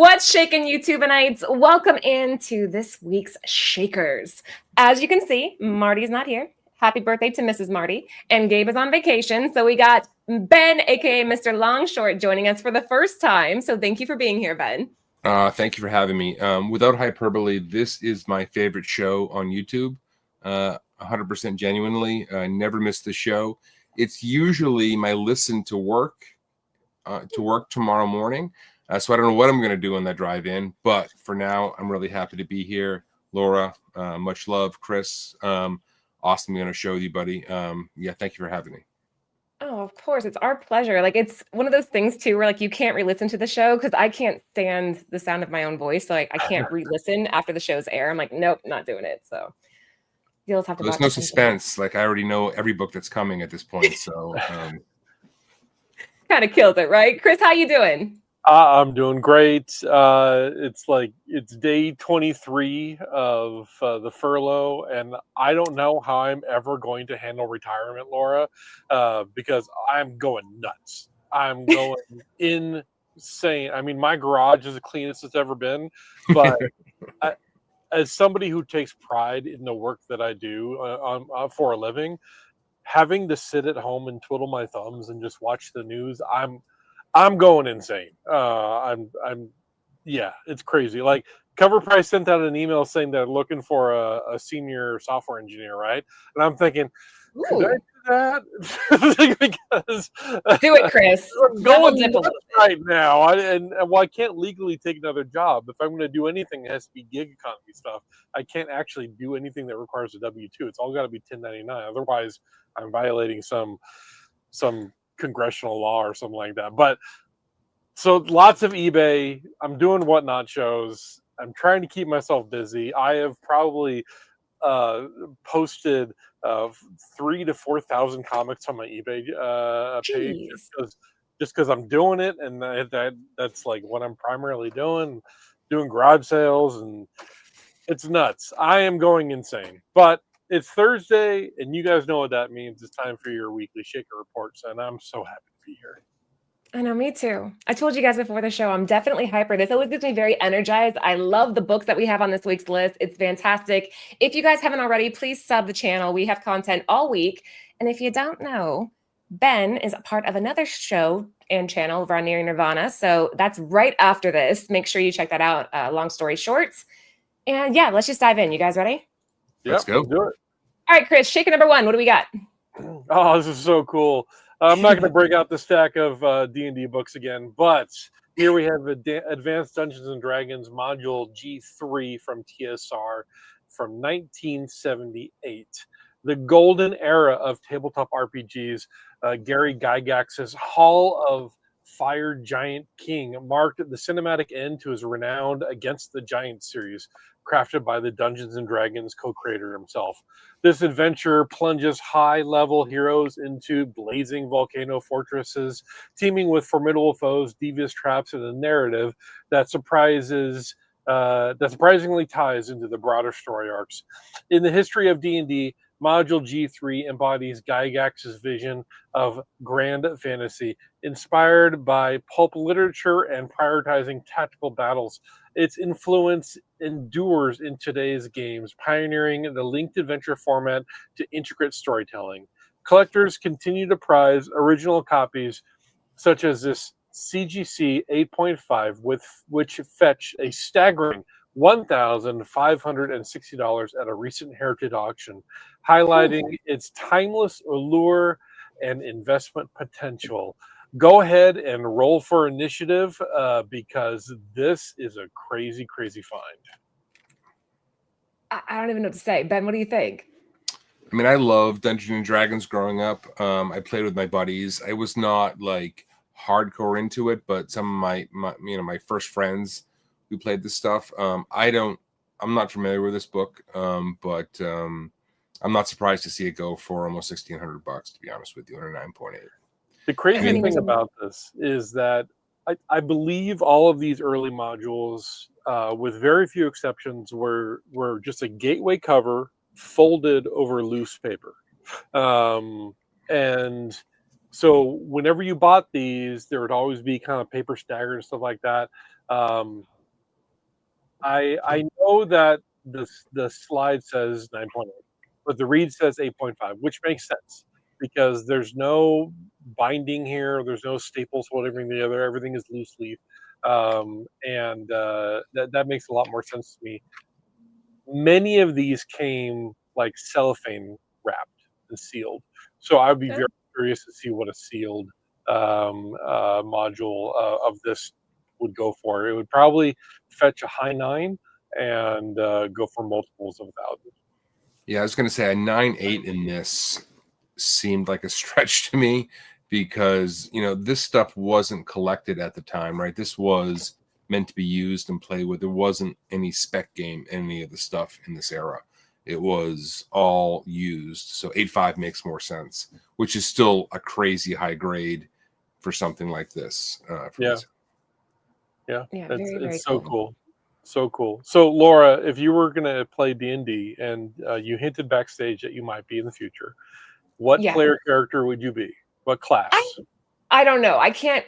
What's shaking, YouTubeites? Welcome into this week's Shakers. As you can see, Marty's not here. Happy birthday to Mrs. Marty. And Gabe is on vacation. So we got Ben, aka Mr. Longshort, joining us for the first time. So thank you for being here, Ben. Thank you for having me. Without hyperbole, this is my favorite show on YouTube. 100% genuinely. I never miss the show. It's usually my listen to work tomorrow morning. So I don't know what I'm going to do on that drive in, but for now, I'm really happy to be here. Laura, much love. Chris, awesome going to show you, buddy. Yeah, thank you for having me. Oh, of course. It's our pleasure. Like, it's one of those things, too, where, like, you can't re-listen to the show because I can't stand the sound of my own voice. So, like, I can't re-listen after the show's air. I'm like, nope, not doing it. So you'll just have to watch. There's no suspense. Like, I already know every book that's coming at this point. So kind of kills it, right? Chris, how you doing? I'm doing great. It's day 23 of the furlough, and I don't know how I'm ever going to handle retirement, Laura, because I'm going nuts. I'm going insane. I mean, my garage is the cleanest it's ever been, but as somebody who takes pride in the work that I do for a living, having to sit at home and twiddle my thumbs and just watch the news, I'm going insane. Yeah, it's crazy. Like, CovrPrice sent out an email saying they're looking for a senior software engineer, right? And I'm thinking, could I do that? Because do it, Chris. I'm going right now. I can't legally take another job. If I'm going to do anything, it has to be gig economy stuff. I can't actually do anything that requires a W-2. It's all got to be 1099. Otherwise, I'm violating some congressional law or something like that. But so lots of eBay. I'm doing whatnot shows. I'm trying to keep myself busy. I have probably posted 3,000 to 4,000 comics on my eBay page just because I'm doing it, and that's like what I'm primarily doing garage sales, and it's nuts. I am going insane, but it's Thursday, and you guys know what that means. It's time for your weekly Shaker Reports, and I'm so happy to be here. I know, me too. I told you guys before the show, I'm definitely hyper. This always gets me very energized. I love the books that we have on this week's list. It's fantastic. If you guys haven't already, please sub the channel. We have content all week. And if you don't know, Ben is a part of another show and channel, Near Nirvana. So that's right after this. Make sure you check that out. Long story shorts. And yeah, let's just dive in. You guys ready? Let's go. Do it. All right, Chris, shaker number 1. What do we got? Oh, this is so cool. I'm not going to break out the stack of D&D books again, but here we have Advanced Dungeons & Dragons Module G3 from TSR from 1978. The golden era of tabletop RPGs. Gary Gygax's Hall of Fire Giant King marked the cinematic end to his renowned Against the Giant series, crafted by the Dungeons & Dragons co-creator himself. This adventure plunges high-level heroes into blazing volcano fortresses, teeming with formidable foes, devious traps, and a narrative that surprisingly ties into the broader story arcs. In the history of D&D, Module G3 embodies Gygax's vision of grand fantasy, inspired by pulp literature and prioritizing tactical battles. Its influence endures in today's games, pioneering the linked adventure format to intricate storytelling. Collectors continue to prize original copies, such as this CGC 8.5, which fetch a staggering $1,560 at a recent Heritage auction, highlighting its timeless allure and investment potential. Go ahead and roll for initiative because this is a crazy, crazy find. I don't even know what to say. Ben, what do you think? I mean, I love Dungeons and Dragons growing up. I played with my buddies. I was not like hardcore into it, but some of my first friends who played this stuff. I'm not familiar with this book, but I'm not surprised to see it go for almost $1,600, to be honest with you, under 9.8. The crazy thing about this is that I believe all of these early modules, with very few exceptions, were just a gateway cover folded over loose paper. And So whenever you bought these, there would always be kind of paper staggered and stuff like that. I know that the slide says 9.8, but the read says 8.5, which makes sense because there's no binding here, there's no staples holding everything together, everything is loose leaf, and that makes a lot more sense to me. Many of these came like cellophane wrapped and sealed, so I would be Yeah. very curious to see what a sealed module of this would go for. It would probably fetch a high 9 and go for multiples of 1,000. Yeah, I was going to say a 9.8 in this seemed like a stretch to me because, this stuff wasn't collected at the time, right? This was meant to be used and played with. There wasn't any spec game, any of the stuff in this era. It was all used. So 8.5 makes more sense, which is still a crazy high grade for something like this. Yeah. Yeah, very, very It's so cool. cool. So cool. So Laura, if you were going to play D&D and you hinted backstage that you might be in the future, what Yeah. player character would you be? What class? I don't know. I can't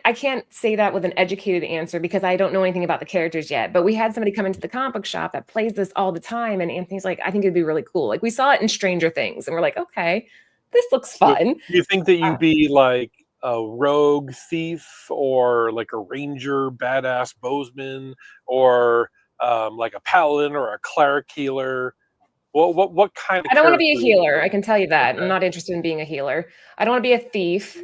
say that with an educated answer because I don't know anything about the characters yet. But we had somebody come into the comic book shop that plays this all the time, and Anthony's like, I think it'd be really cool. Like we saw it in Stranger Things, and we're like, okay, this looks So, fun. do you think that you'd be like a rogue thief or like a ranger badass bowsman or like a paladin or a cleric healer? What kind of I don't want to be a character? healer. I can tell you that. I'm Okay. not interested in being a healer. I don't want to be a thief.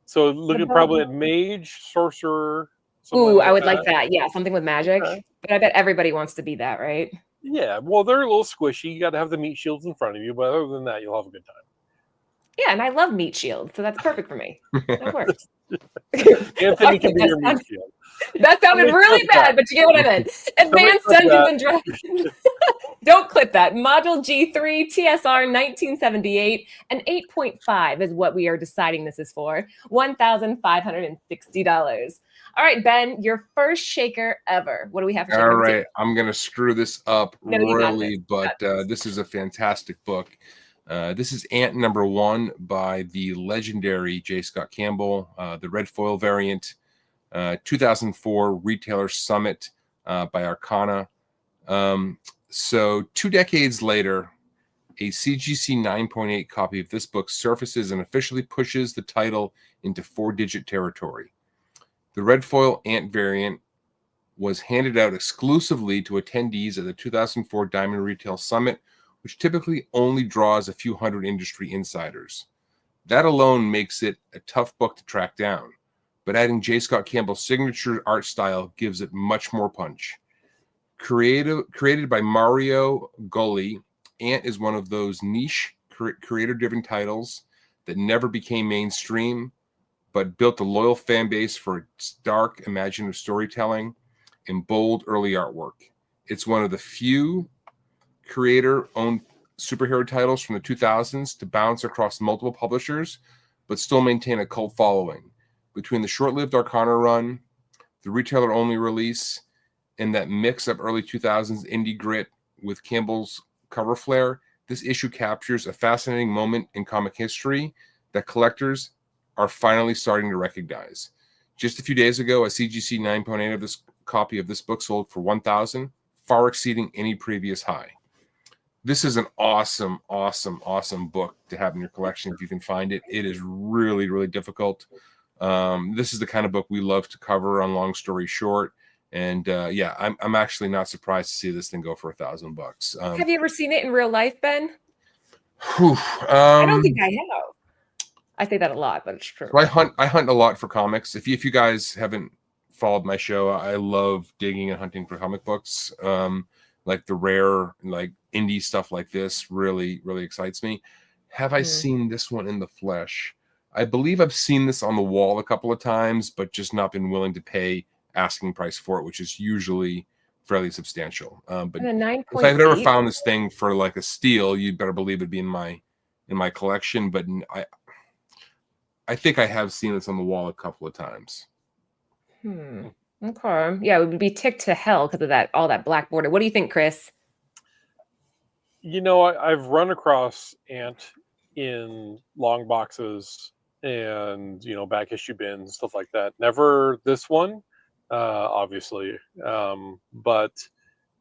So looking probably at mage, sorcerer, something Ooh, I like would that. like that. Yeah, something with magic. Okay. But I bet everybody wants to be that, right? Yeah, well, they're a little squishy. You got to have the meat shields in front of you, but other than that, you'll have a good time. Yeah, and I love meat shields, so that's perfect for me. That works. Anthony can be your meat shield. That sounded really bad, but you get what I meant. Advanced Dungeons and Dragons. Don't clip that. Module G3, TSR 1978, and 8.5 is what we are deciding this is for. $1,560. All right, Ben, your first shaker ever. What do we have for shaker All number right. two? I'm going to screw this up No, you got royally, this. but this is a fantastic book. This is Ant number 1 by the legendary J. Scott Campbell, the red foil variant, 2004 Retailer Summit by Arcana. So 2 decades later, a CGC 9.8 copy of this book surfaces and officially pushes the title into 4-digit territory. The red foil Ant variant was handed out exclusively to attendees at the 2004 Diamond Retail Summit, which typically only draws a few hundred industry insiders. That alone makes it a tough book to track down, but adding J. Scott Campbell's signature art style gives it much more punch. Created by Mario Gully, Ant is one of those niche creator-driven titles that never became mainstream, but built a loyal fan base for its dark, imaginative storytelling and bold early artwork. It's one of the few creator-owned superhero titles from the 2000s to bounce across multiple publishers, but still maintain a cult following. Between the short-lived Arcana run, the retailer-only release, and that mix of early 2000s indie grit with Campbell's cover flair, this issue captures a fascinating moment in comic history that collectors are finally starting to recognize. Just a few days ago, a CGC 9.8 of this copy of this book sold for $1,000, far exceeding any previous high. This is an awesome, awesome, awesome book to have in your collection if you can find it. It is really, really difficult. This is the kind of book we love to cover on Long Story Short. And I'm actually not surprised to see this thing go for $1,000. Have you ever seen it in real life, Ben? I don't think I have. I say that a lot, but it's true. So I hunt a lot for comics. If you guys haven't followed my show, I love digging and hunting for comic books. Like the rare, like indie stuff like this really, really excites me. Have I seen this one in the flesh? I believe I've seen this on the wall a couple of times, but just not been willing to pay asking price for it, which is usually fairly substantial. But if I've ever found this thing for like a steal, you better believe it'd be in my collection. But I think I have seen this on the wall a couple of times. Okay. Yeah, it would be ticked to hell because of all that black border. What do you think, Chris? You know, I've run across Ant in long boxes and back issue bins, stuff like that. Never this one, obviously, but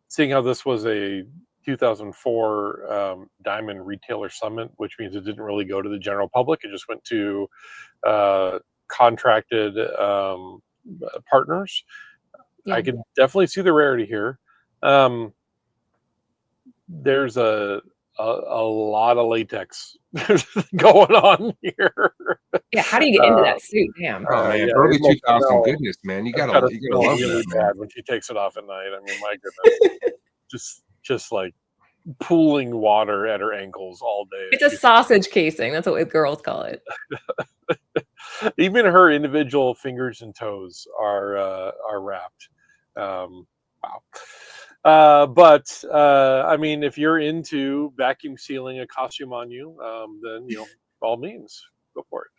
seeing how this was a 2004 Diamond Retailer Summit, which means it didn't really go to the general public. It just went to contracted partners. Yeah. I could definitely see the rarity here. There's a lot of latex going on here. Yeah. How do you get into that suit? Damn. Oh man, Yeah, early it must 2000 smell. goodness, man. You It's gotta gotta you smell gotta love really that, man. bad when she takes it off at night. I mean, my goodness, just like pooling water at her ankles all day. It's a sausage casing. That's what girls call it. Even her individual fingers and toes are wrapped. Wow. But I mean, if you're into vacuum sealing a costume on you, then by all means, go for it.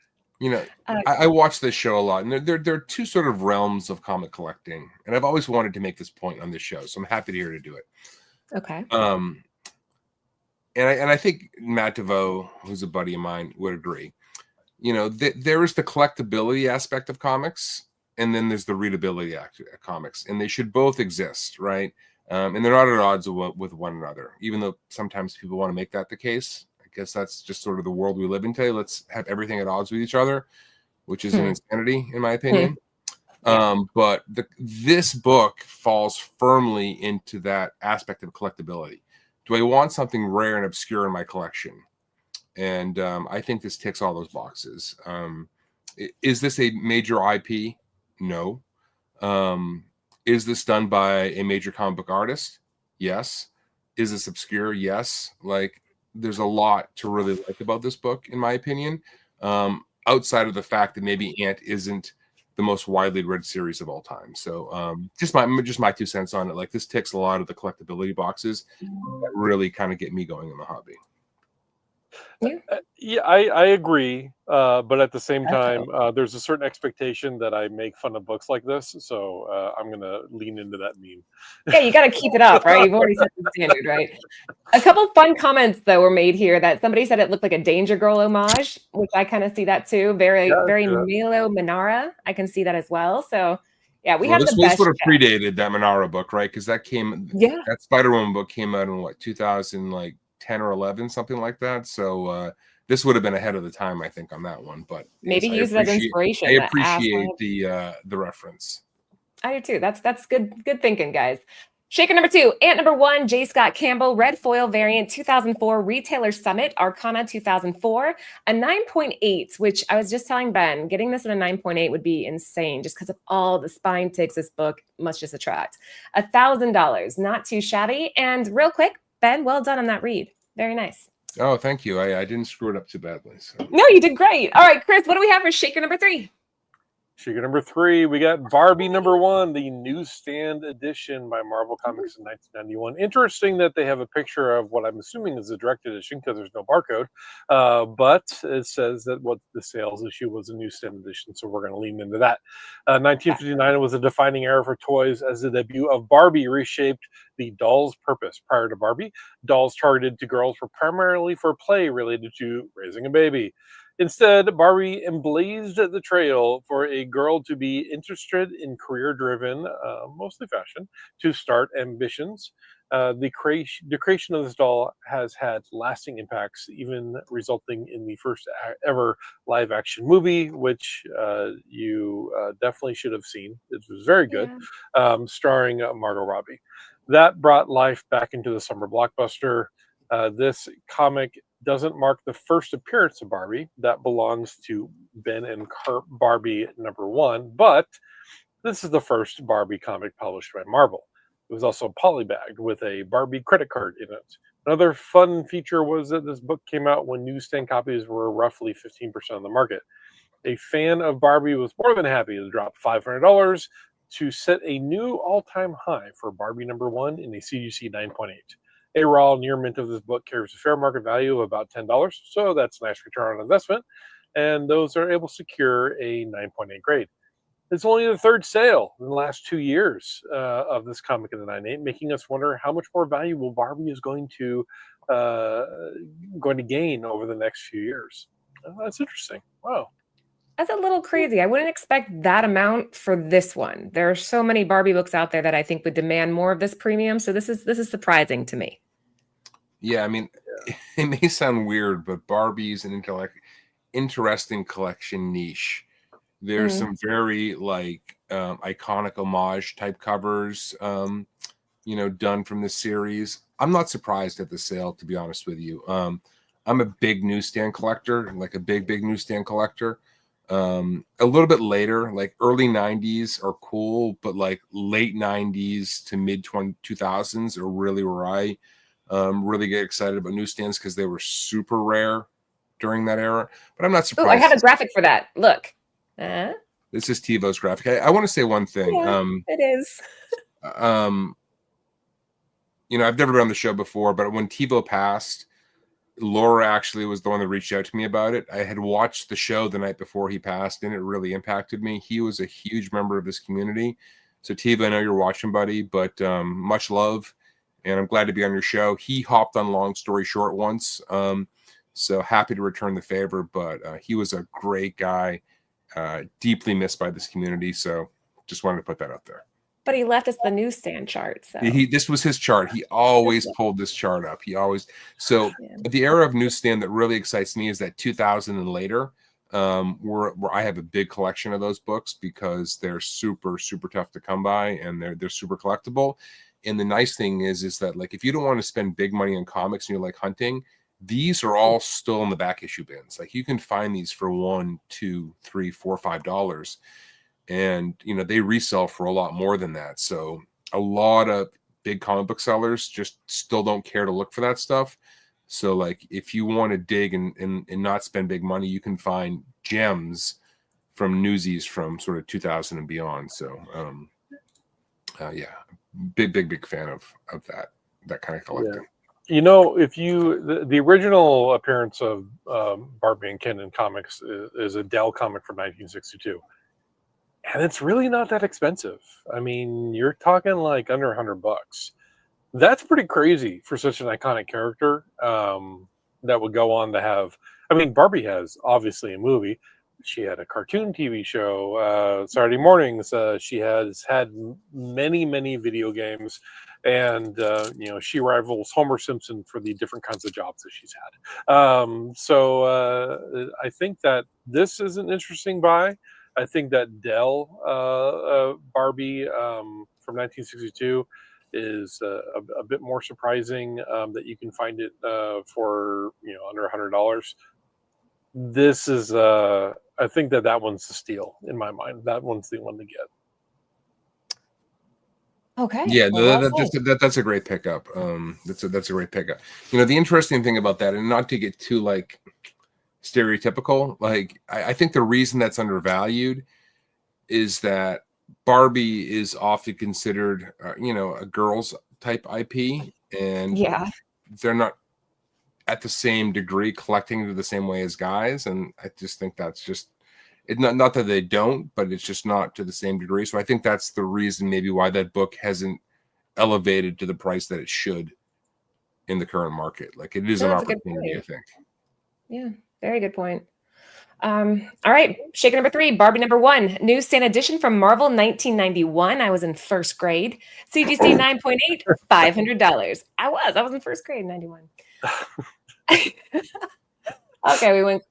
I watch this show a lot, and there are two sort of realms of comic collecting, and I've always wanted to make this point on this show, so I'm happy to hear to do it. Okay. And I think Matt DeVoe, who's a buddy of mine, would agree. There is the collectability aspect of comics, and then there's the readability of comics, and they should both exist, right? And they're not at odds with one another, even though sometimes people want to make that the case. I guess that's just sort of the world we live in today. Let's have everything at odds with each other, which is an insanity, in my opinion. But this book falls firmly into that aspect of collectability. Do I want something rare and obscure in my collection? And I think this ticks all those boxes. Is this a major IP? No. Is this done by a major comic book artist? Yes. Is this obscure? Yes. Like, there's a lot to really like about this book, in my opinion. Outside of the fact that maybe Ant isn't the most widely read series of all time. So just my 2 cents on it. Like, this ticks a lot of the collectability boxes that really kind of get me going in the hobby. Yeah, I agree. But at the same time, there's a certain expectation that I make fun of books like this. So I'm going to lean into that meme. Yeah, you got to keep it up, right? You've already set the standard, right? A couple fun comments, though, were made here that somebody said it looked like a Danger Girl homage, which I kind of see that too. Very Milo Manara. I can see that as well. So, yeah, we have the best. This would have predated that Manara book, right? Because that Spider-Woman book came out in what, 2010 or 11, something like that. So this would have been ahead of the time, I think, on that one. But maybe use it as inspiration. I appreciate the reference. I do too. That's good thinking, guys. Shaker number 2, Ant number 1, J. Scott Campbell, red foil variant, 2004 Retailer Summit, Arcana 2004, a 9.8, which I was just telling Ben, getting this at a 9.8 would be insane just because of all the spine ticks this book must just attract. $1,000, not too shabby. And real quick, Ben, well done on that read. Very nice. Oh, thank you. I didn't screw it up too badly. So. No, you did great. All right, Chris, what do we have for Shaker number 3? Shaker number 3, we got Barbie number 1, the newsstand edition by Marvel Comics in 1991. Interesting that they have a picture of what I'm assuming is a direct edition because there's no barcode, but it says that what the sales issue was a newsstand edition, so we're going to lean into that. 1959 was a defining era for toys as the debut of Barbie reshaped the doll's purpose. Prior to Barbie, dolls targeted to girls were primarily for play related to raising a baby. Instead, Barbie emblazed the trail for a girl to be interested in career-driven, mostly fashion, to start ambitions. The creation of this doll has had lasting impacts, even resulting in the first ever live-action movie, which you definitely should have seen. It was very good, starring Margot Robbie. That brought life back into the summer blockbuster. This comic doesn't mark the first appearance of Barbie. That belongs to Ben and Barbie number 1, but this is the first Barbie comic published by Marvel. It was also polybagged with a Barbie credit card in it. Another fun feature was that this book came out when newsstand copies were roughly 15% of the market. A fan of Barbie was more than happy to drop $500 to set a new all-time high for Barbie number 1 in a CGC 9.8. A raw near mint of this book carries a fair market value of about $10, so that's a nice return on investment, and those are able to secure a 9.8 grade. It's only the third sale in the last 2 years of this comic in the 9.8, making us wonder how much more valuable Barbie is going to gain over the next few years. That's interesting. Wow. That's a little crazy. I wouldn't expect that amount for this one. There are so many Barbie books out there that I think would demand more of this premium. So this is surprising to me. Yeah, I mean, it may sound weird, but Barbie's an interesting collection niche. There's Mm. some very like iconic homage type covers, done from this series. I'm not surprised at the sale, to be honest with you. I'm a big newsstand collector, like a big newsstand collector. A little bit later, like early 90s are cool, but like late 90s to mid 2000s are really where I really get excited about newsstands because they were super rare during that era. But I'm not Oh, I have surprised. a graphic for that. Look. Uh, This is TiVo's graphic. I want to say one thing. yeah, it is. Um, I've never been on the show before, but when TiVo passed, Laura actually was the one that reached out to me about it. I had watched the show the night before he passed, and it really impacted me. He was a huge member of this community. So, TiVo, I know you're watching, buddy, but much love, and I'm glad to be on your show. He hopped on Long Story Short once, so happy to return the favor, but he was a great guy, deeply missed by this community, so just wanted to put that out there. But he left us the newsstand chart. So This was his chart. He always pulled this chart up. So yeah. the era of newsstand that really excites me is that 2000 and later, where I have a big collection of those books because they're super tough to come by and they're super collectible. And the nice thing is that like if you don't want to spend big money on comics and you like hunting, these are all still in the back issue bins. Like you can find these for $1, $2, $3, $4, $5. And they resell for a lot more than that. So a lot of big comic book sellers just still don't care to look for that stuff. So like if you want to dig and not spend big money, you can find gems from Newsies from sort of 2000 and beyond. So yeah, big fan of that kind of collecting. Yeah. If the original appearance of Barbie and Ken in comics is a Dell comic from 1962. And it's really not that expensive. I mean, you're talking like under $100. That's pretty crazy for such an iconic character that would go on to have. I mean, Barbie has obviously a movie. She had a cartoon TV show, Saturday mornings. She has had many video games, and she rivals Homer Simpson for the different kinds of jobs that she's had. So I think that this is an interesting buy. I think that Dell Barbie from 1962 is a bit more surprising that you can find it for under $100. This is I think that one's the steal in my mind. That one's the one to get. Okay. Yeah, Well, that's a great pickup. That's a great pickup. The interesting thing about that, and not to get too like stereotypical, like I think the reason that's undervalued is that Barbie is often considered, a girls type IP, and yeah. they're not at the same degree collecting it the same way as guys. And I just think that's just it. Not that they don't, but it's just not to the same degree. So I think that's the reason maybe why that book hasn't elevated to the price that it should in the current market. Like it is an opportunity, I think. Yeah, very good point. All right, shaker number 3, Barbie number 1, newsstand edition from Marvel 1991. I was in first grade. CGC 9.8, $500. I was in first grade in 91. Okay, we went.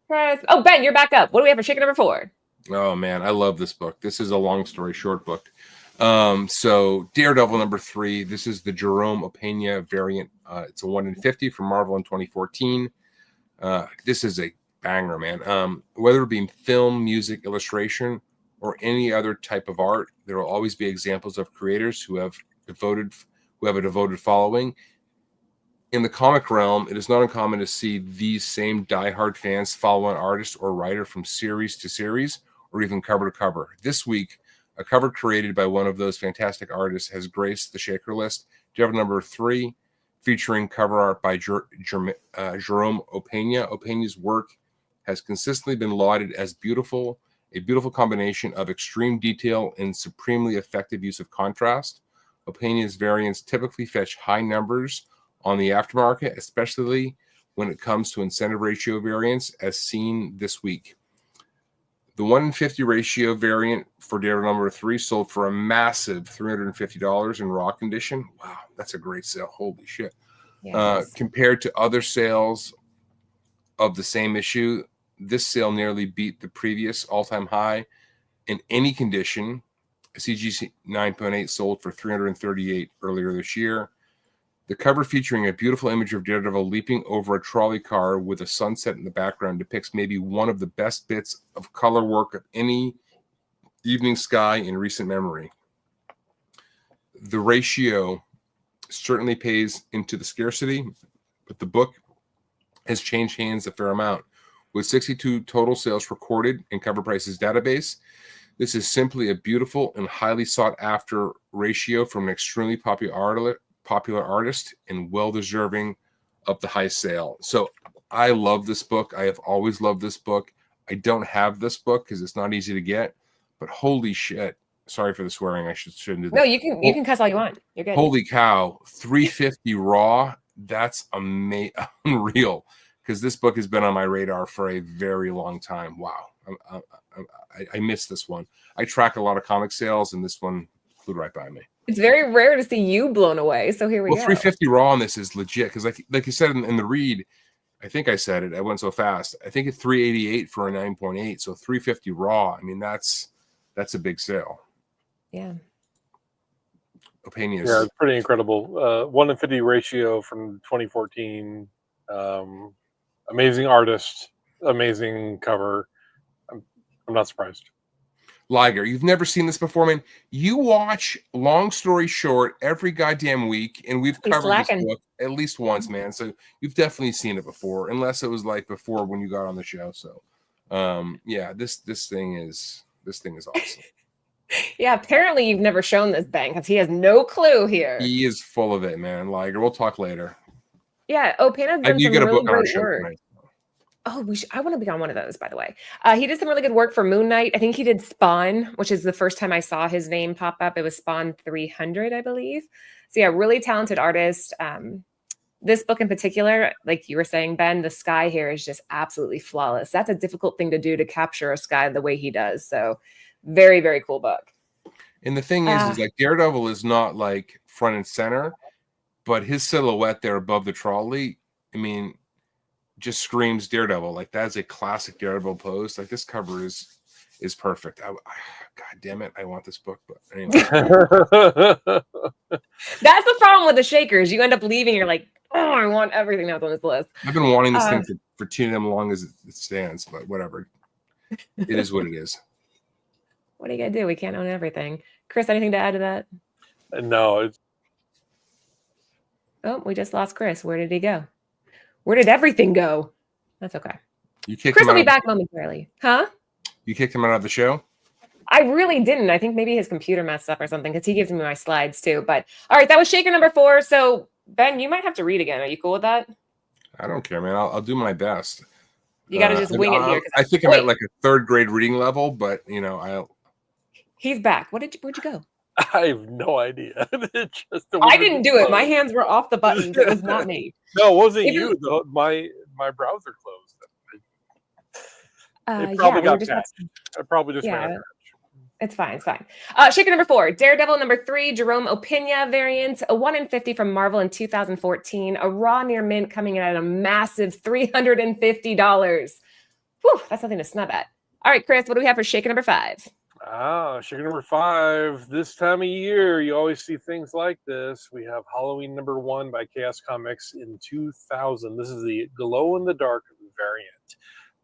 Oh, Ben, you're back up. What do we have for shaker number 4? Oh man, I love this book. This is a long story short book. So Daredevil number 3. This is the Jerome Opeña variant. It's a 1 in 50 from Marvel in 2014. This is a banger, man. Whether it be in film, music, illustration, or any other type of art, there will always be examples of creators who have a devoted following. In the comic realm, it is not uncommon to see these same diehard fans follow an artist or writer from series to series, or even cover to cover. This week, a cover created by one of those fantastic artists has graced the Shaker list. Daredevil number 3, featuring cover art by Jerome Opeña. Opeña's work has consistently been lauded as a beautiful combination of extreme detail and supremely effective use of contrast. Opeña's variants typically fetch high numbers on the aftermarket, especially when it comes to incentive ratio variants, as seen this week. The 1-in-50 ratio variant for Daredevil number 3 sold for a massive $350 in raw condition. Wow, that's a great sale. Holy shit. Yes. Compared to other sales of the same issue, this sale nearly beat the previous all-time high. In any condition, CGC 9.8 sold for $338 earlier this year. The cover, featuring a beautiful image of Daredevil leaping over a trolley car with a sunset in the background, depicts maybe one of the best bits of color work of any evening sky in recent memory. The ratio certainly pays into the scarcity, but the book has changed hands a fair amount. With 62 total sales recorded in CovrPrice's database, this is simply a beautiful and highly sought-after ratio from an extremely popular artist and well-deserving of the high sale. So I love this book. I have always loved this book. I don't have this book because it's not easy to get, but holy shit. Sorry for the swearing. I shouldn't do that. No, you can cuss all you want. You're good. Holy cow. $350 raw. That's unreal, because this book has been on my radar for a very long time. Wow. I missed this one. I track a lot of comic sales, and this one flew right by me. It's very rare to see you blown away. So here we go. $350 raw on this is legit, because like you said in the read, I think I said it. I went so fast. I think it's $388 for a 9.8. So $350 raw. I mean, that's a big sale. Yeah. Opinions. Yeah, it's pretty incredible. 1-in-50 ratio from 2014. Amazing artist, amazing cover. I'm not surprised. Liger, you've never seen this before, man. You watch Long Story Short every goddamn week, and we've covered this book at least once, man. So you've definitely seen it before, unless it was like before when you got on the show. So, yeah, this thing is awesome. Yeah, apparently you've never shown this Ben, because he has no clue here. He is full of it, man. Liger, we'll talk later. Yeah, Opana's done some really great work. Tonight. Oh, I want to be on one of those, by the way. He did some really good work for Moon Knight. I think he did Spawn, which is the first time I saw his name pop up. It was Spawn 300, I believe. So yeah, really talented artist. This book in particular, like you were saying, Ben, the sky here is just absolutely flawless. That's a difficult thing to do, to capture a sky the way he does. So very, very cool book. And the thing is like Daredevil is not like front and center, but his silhouette there above the trolley, I mean, just screams Daredevil. Like, that's a classic Daredevil pose. Like, this cover is perfect. God damn it, I want this book, but anyway. That's the problem with the Shakers. You end up leaving, you're like, oh, I want everything that's on this list. I've been wanting this thing for too damn long as it stands, but whatever. It is what it is. What are you gonna do? We can't own everything. Chris, anything to add to that? No. Oh, we just lost Chris. Where did he go? Where did everything go? That's okay. Chris will be back momentarily. Huh? You kicked him out of the show? I really didn't. I think maybe his computer messed up or something, because he gives me my slides too. But all right, that was Shaker number 4. So Ben, you might have to read again. Are you cool with that? I don't care, man. I'll do my best. You got to just wing it here. I think I'm at like a 3rd grade reading level, but you know, He's back. Where'd you go? I have no idea. I didn't do it. My hands were off the buttons. It was not me. No, it wasn't you. My browser closed. It probably got back. I probably just ran. It's fine. It's fine. Shaker number 4, Daredevil number 3, Jerome Opeña variant, a 1-in-50 from Marvel in 2014, a raw near mint coming in at a massive $350. Whew, that's something to snub at. All right, Chris, what do we have for Shaker number 5? Shaker number 5. This time of year, you always see things like this. We have Halloween number 1 by Chaos Comics in 2000. This is the glow-in-the-dark variant.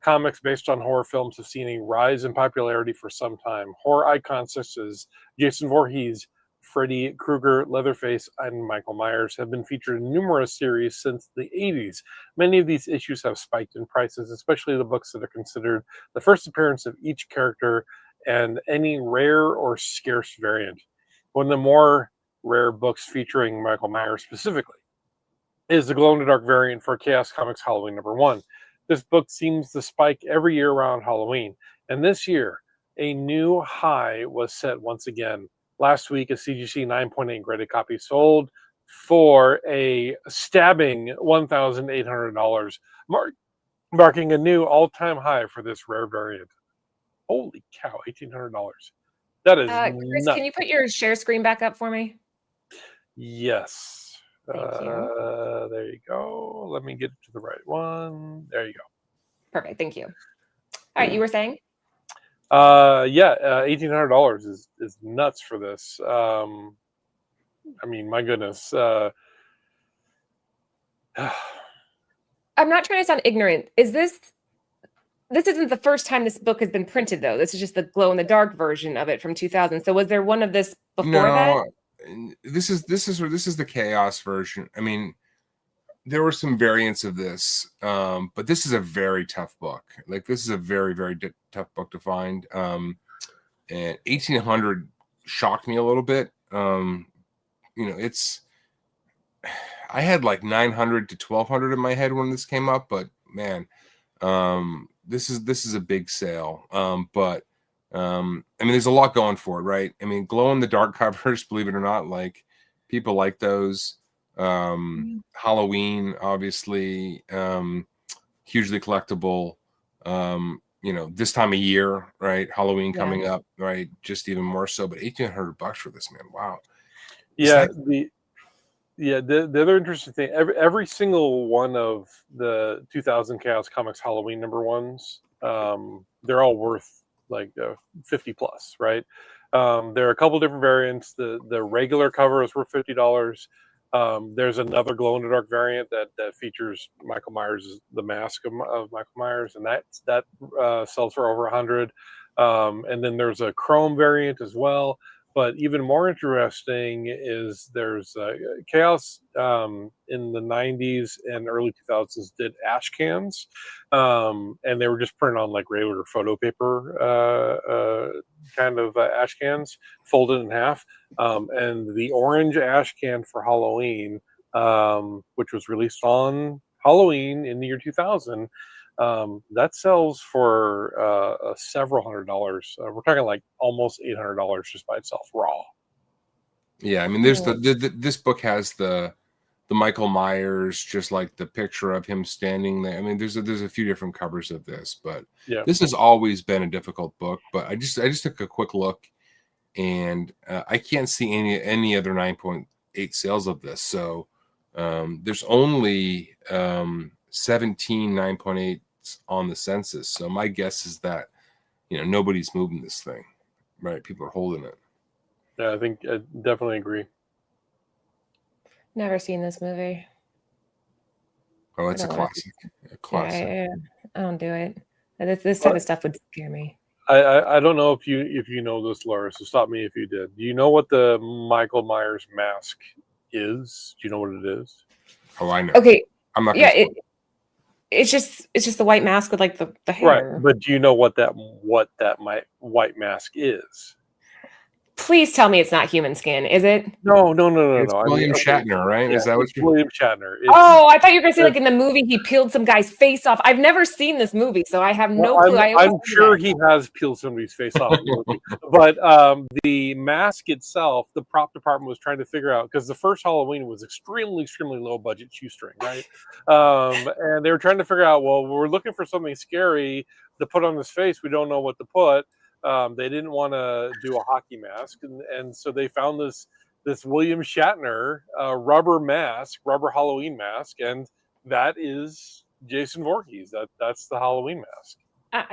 Comics based on horror films have seen a rise in popularity for some time. Horror icons such as Jason Voorhees, Freddy Krueger, Leatherface, and Michael Myers have been featured in numerous series since the 80s. Many of these issues have spiked in prices, especially the books that are considered the first appearance of each character and any rare or scarce variant. One of the more rare books featuring Michael Myers specifically is the glow-in-the-dark variant for Chaos Comics Halloween number 1. This book seems to spike every year around Halloween, and this year a new high was set once again. Last week, a CGC 9.8 graded copy sold for a stabbing $1,800, marking a new all-time high for this rare variant. Holy cow, $1,800. That is Chris, nuts. can you put your share screen back up for me? Yes. Thank you. There you go. Let me get to the right one. There you go. Perfect. Thank you. All right, you were saying? Yeah, $1,800 is nuts for this. I mean, my goodness. I'm not trying to sound ignorant. This isn't the first time this book has been printed, though. This is just the glow in the dark version of it from 2000. So was there one of this before that? No, this is the chaos version. I mean, there were some variants of this, but this is a very tough book. Like, this is a very, very tough book to find. And 1,800 shocked me a little bit. It's, I had like 900 to 1,200 in my head when this came up, but man, this is a big sale. But I mean, there's a lot going for it, right? I mean, glow in the dark covers, believe it or not, like, people like those. Halloween, obviously, hugely collectible. This time of year, right? Halloween coming up, right? Just even more so. But $1,800 for this, man. Wow. Yeah, the other interesting thing, every single one of the 2000 Chaos Comics Halloween #1s, they're all worth like 50 plus, right? There are a couple different variants. The regular cover is worth $50. There's another glow in the dark variant that features Michael Myers, the mask of Michael Myers, and that sells for over 100. And then there's a chrome variant as well. But even more interesting is there's Chaos in the 90s and early 2000s did ash cans, and they were just printed on like regular photo paper kind of ash cans, folded in half. And the orange ash can for Halloween, which was released on Halloween in the year 2000, that sells for several $100s. We're talking like almost $800 just by itself, raw. Yeah, I mean, there's this book has the Michael Myers, just like the picture of him standing there. I mean, there's a few different covers of this, but this has always been a difficult book. But I just took a quick look, and I can't see any other 9.8 sales of this. So there's only 17 9.8 on the census. So my guess is that nobody's moving this thing, right? People are holding it. Yeah, I think I definitely agree. Never seen this movie. Oh, it's a classic. A classic. Yeah, I don't do it. This type of stuff would scare me. I don't know if you know this, Laura, so stop me if you did. Do you know what the Michael Myers mask is? Do you know what it is? Oh, I know. Okay. I'm not. Yeah, it's just the white mask with like the hair. Right, but do you know what that white mask is? Please tell me it's not human skin, is it? No. It's William Shatner, right? Yeah, is that what you're... William Shatner? I thought you were going to say like in the movie he peeled some guy's face off. I've never seen this movie, so I have no clue. I'm sure he has peeled somebody's face off in the movie. But the mask itself, the prop department was trying to figure out, because the first Halloween was extremely low budget shoestring, right? And they were trying to figure out, well, we're looking for something scary to put on his face. We don't know what to put. They didn't want to do a hockey mask, and so they found this William Shatner rubber Halloween mask, and that is Jason Voorhees. That's the Halloween mask.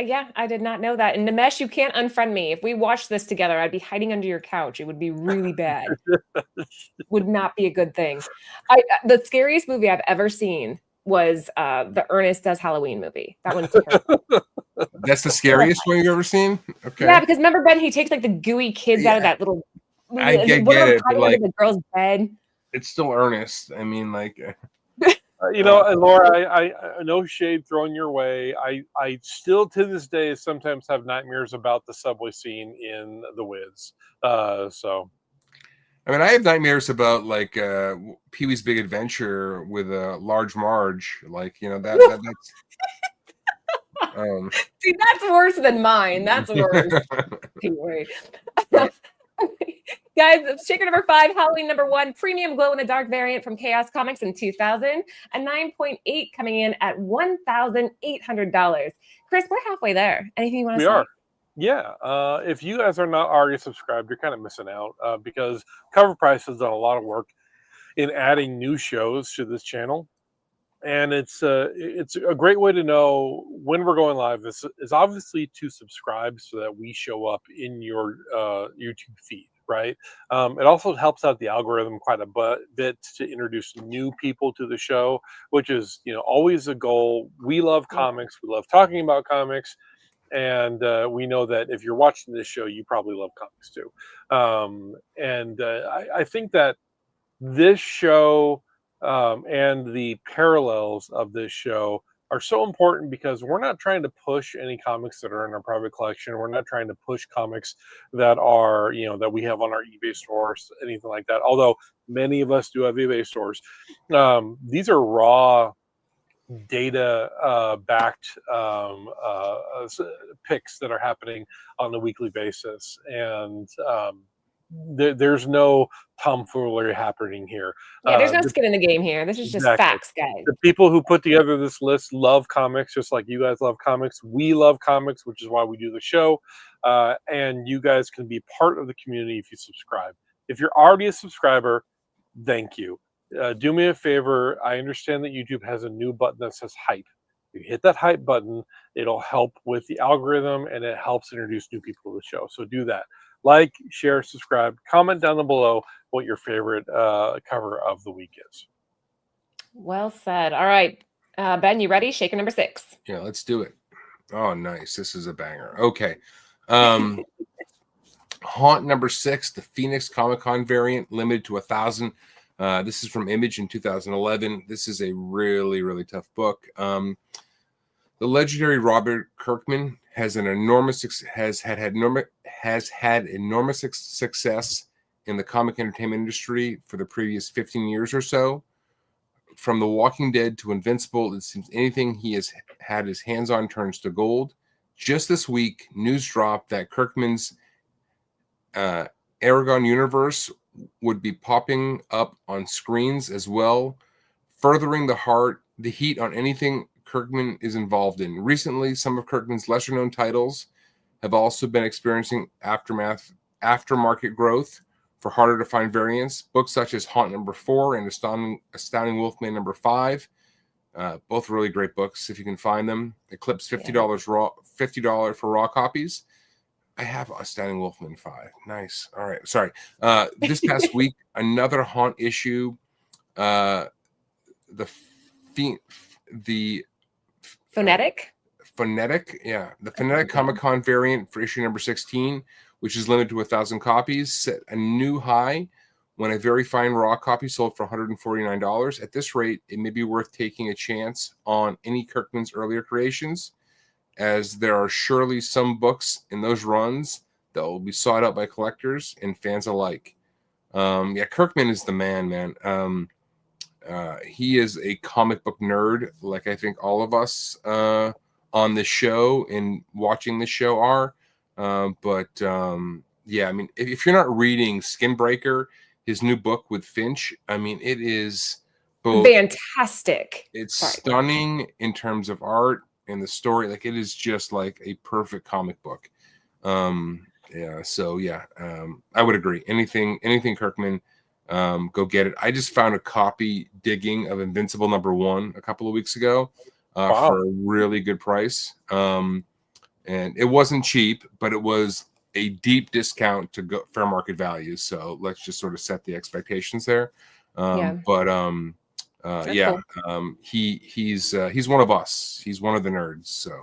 Yeah, I did not know that. And Nimesh, you can't unfriend me. If we watched this together, I'd be hiding under your couch. It would be really bad. Would not be a good thing. The scariest movie I've ever seen was the Ernest Does Halloween movie. That one's terrible. That's the scariest one you've ever seen? Okay. Yeah, because remember, Ben, he takes like the gooey kids out of that little... I get it, but like, the girl's bed. It's still Ernest. I mean, like... And Laura, I no shade thrown your way. I still to this day sometimes have nightmares about the subway scene in The Wiz. So... I mean, I have nightmares about like Pee-wee's Big Adventure with Large Marge. Like, that's... See, that's worse than mine. That's worse. Anyway. Guys, shaker number 5, Halloween #1, premium glow-in-the-dark variant from Chaos Comics in 2000, a 9.8 coming in at $1,800. Chris, we're halfway there. Anything you want to say? Yeah, if you guys are not already subscribed, you're kind of missing out because Cover Price has done a lot of work in adding new shows to this channel, and it's a great way to know when we're going live. This is obviously to subscribe so that we show up in your YouTube feed, right? It also helps out the algorithm quite a bit to introduce new people to the show, which is always a goal. We love comics. We love talking about comics. And we know that if you're watching this show, you probably love comics too. I think that this show and the parallels of this show are so important because we're not trying to push any comics that are in our private collection. We're not trying to push comics that are, that we have on our eBay stores, anything like that. Although many of us do have eBay stores. These are raw data backed picks that are happening on a weekly basis, and there's no tomfoolery happening here. Yeah, there's no skin in the game here. This is just Exactly. facts, guys. The people who put together this list love comics, just like you guys love comics. We love comics, which is why we do the show. And you guys can be part of the community if you subscribe. If you're already a subscriber, thank you. Do me a favor. I understand that YouTube has a new button that says hype. You hit that hype button, it'll help with the algorithm and it helps introduce new people to the show. So do that. Like, share, subscribe, comment down below what your favorite cover of the week is. Well said. All right. Ben, you ready? Shaker number 6. Yeah, let's do it. Oh, nice. This is a banger. Okay. Haunt number 6, the Phoenix Comic-Con variant, limited to 1,000. This is from Image in 2011. This is a really, really tough book. The legendary Robert Kirkman has had enormous success in the comic entertainment industry for the previous 15 years or so. From The Walking Dead to Invincible, it seems anything he has had his hands on turns to gold. Just this week, news dropped that Kirkman's Aragon universe would be popping up on screens as well, furthering the heat on anything Kirkman is involved in. Recently, some of Kirkman's lesser-known titles have also been experiencing aftermarket growth for harder-to-find variants. Books such as Haunt number 4 and Astounding Wolfman number 5, both really great books if you can find them. Eclipse $50 for raw copies. I have Astounding Wolfman 5. Nice. All right. Sorry. This past week, another Haunt issue. The Phonetic? Phonetic. Yeah. The Phonetic Comic-Con variant for issue number 16, which is limited to 1,000 copies, set a new high when a very fine raw copy sold for $149. At this rate, it may be worth taking a chance on any Kirkman's earlier creations, as there are surely some books in those runs that will be sought out by collectors and fans alike. Kirkman is the man. He is a comic book nerd, like I think all of us on the show and watching the show are. I mean, if you're not reading Skinbreaker, his new book with Finch, I mean, it is both fantastic. It's stunning in terms of art and the story. Like, it is just like a perfect comic book. I would agree. Anything Kirkman, go get it. I just found a copy digging of Invincible number 1 a couple of weeks ago for a really good price. And it wasn't cheap, but it was a deep discount to fair market value. So let's just sort of set the expectations there. He's one of us. He's one of the nerds. So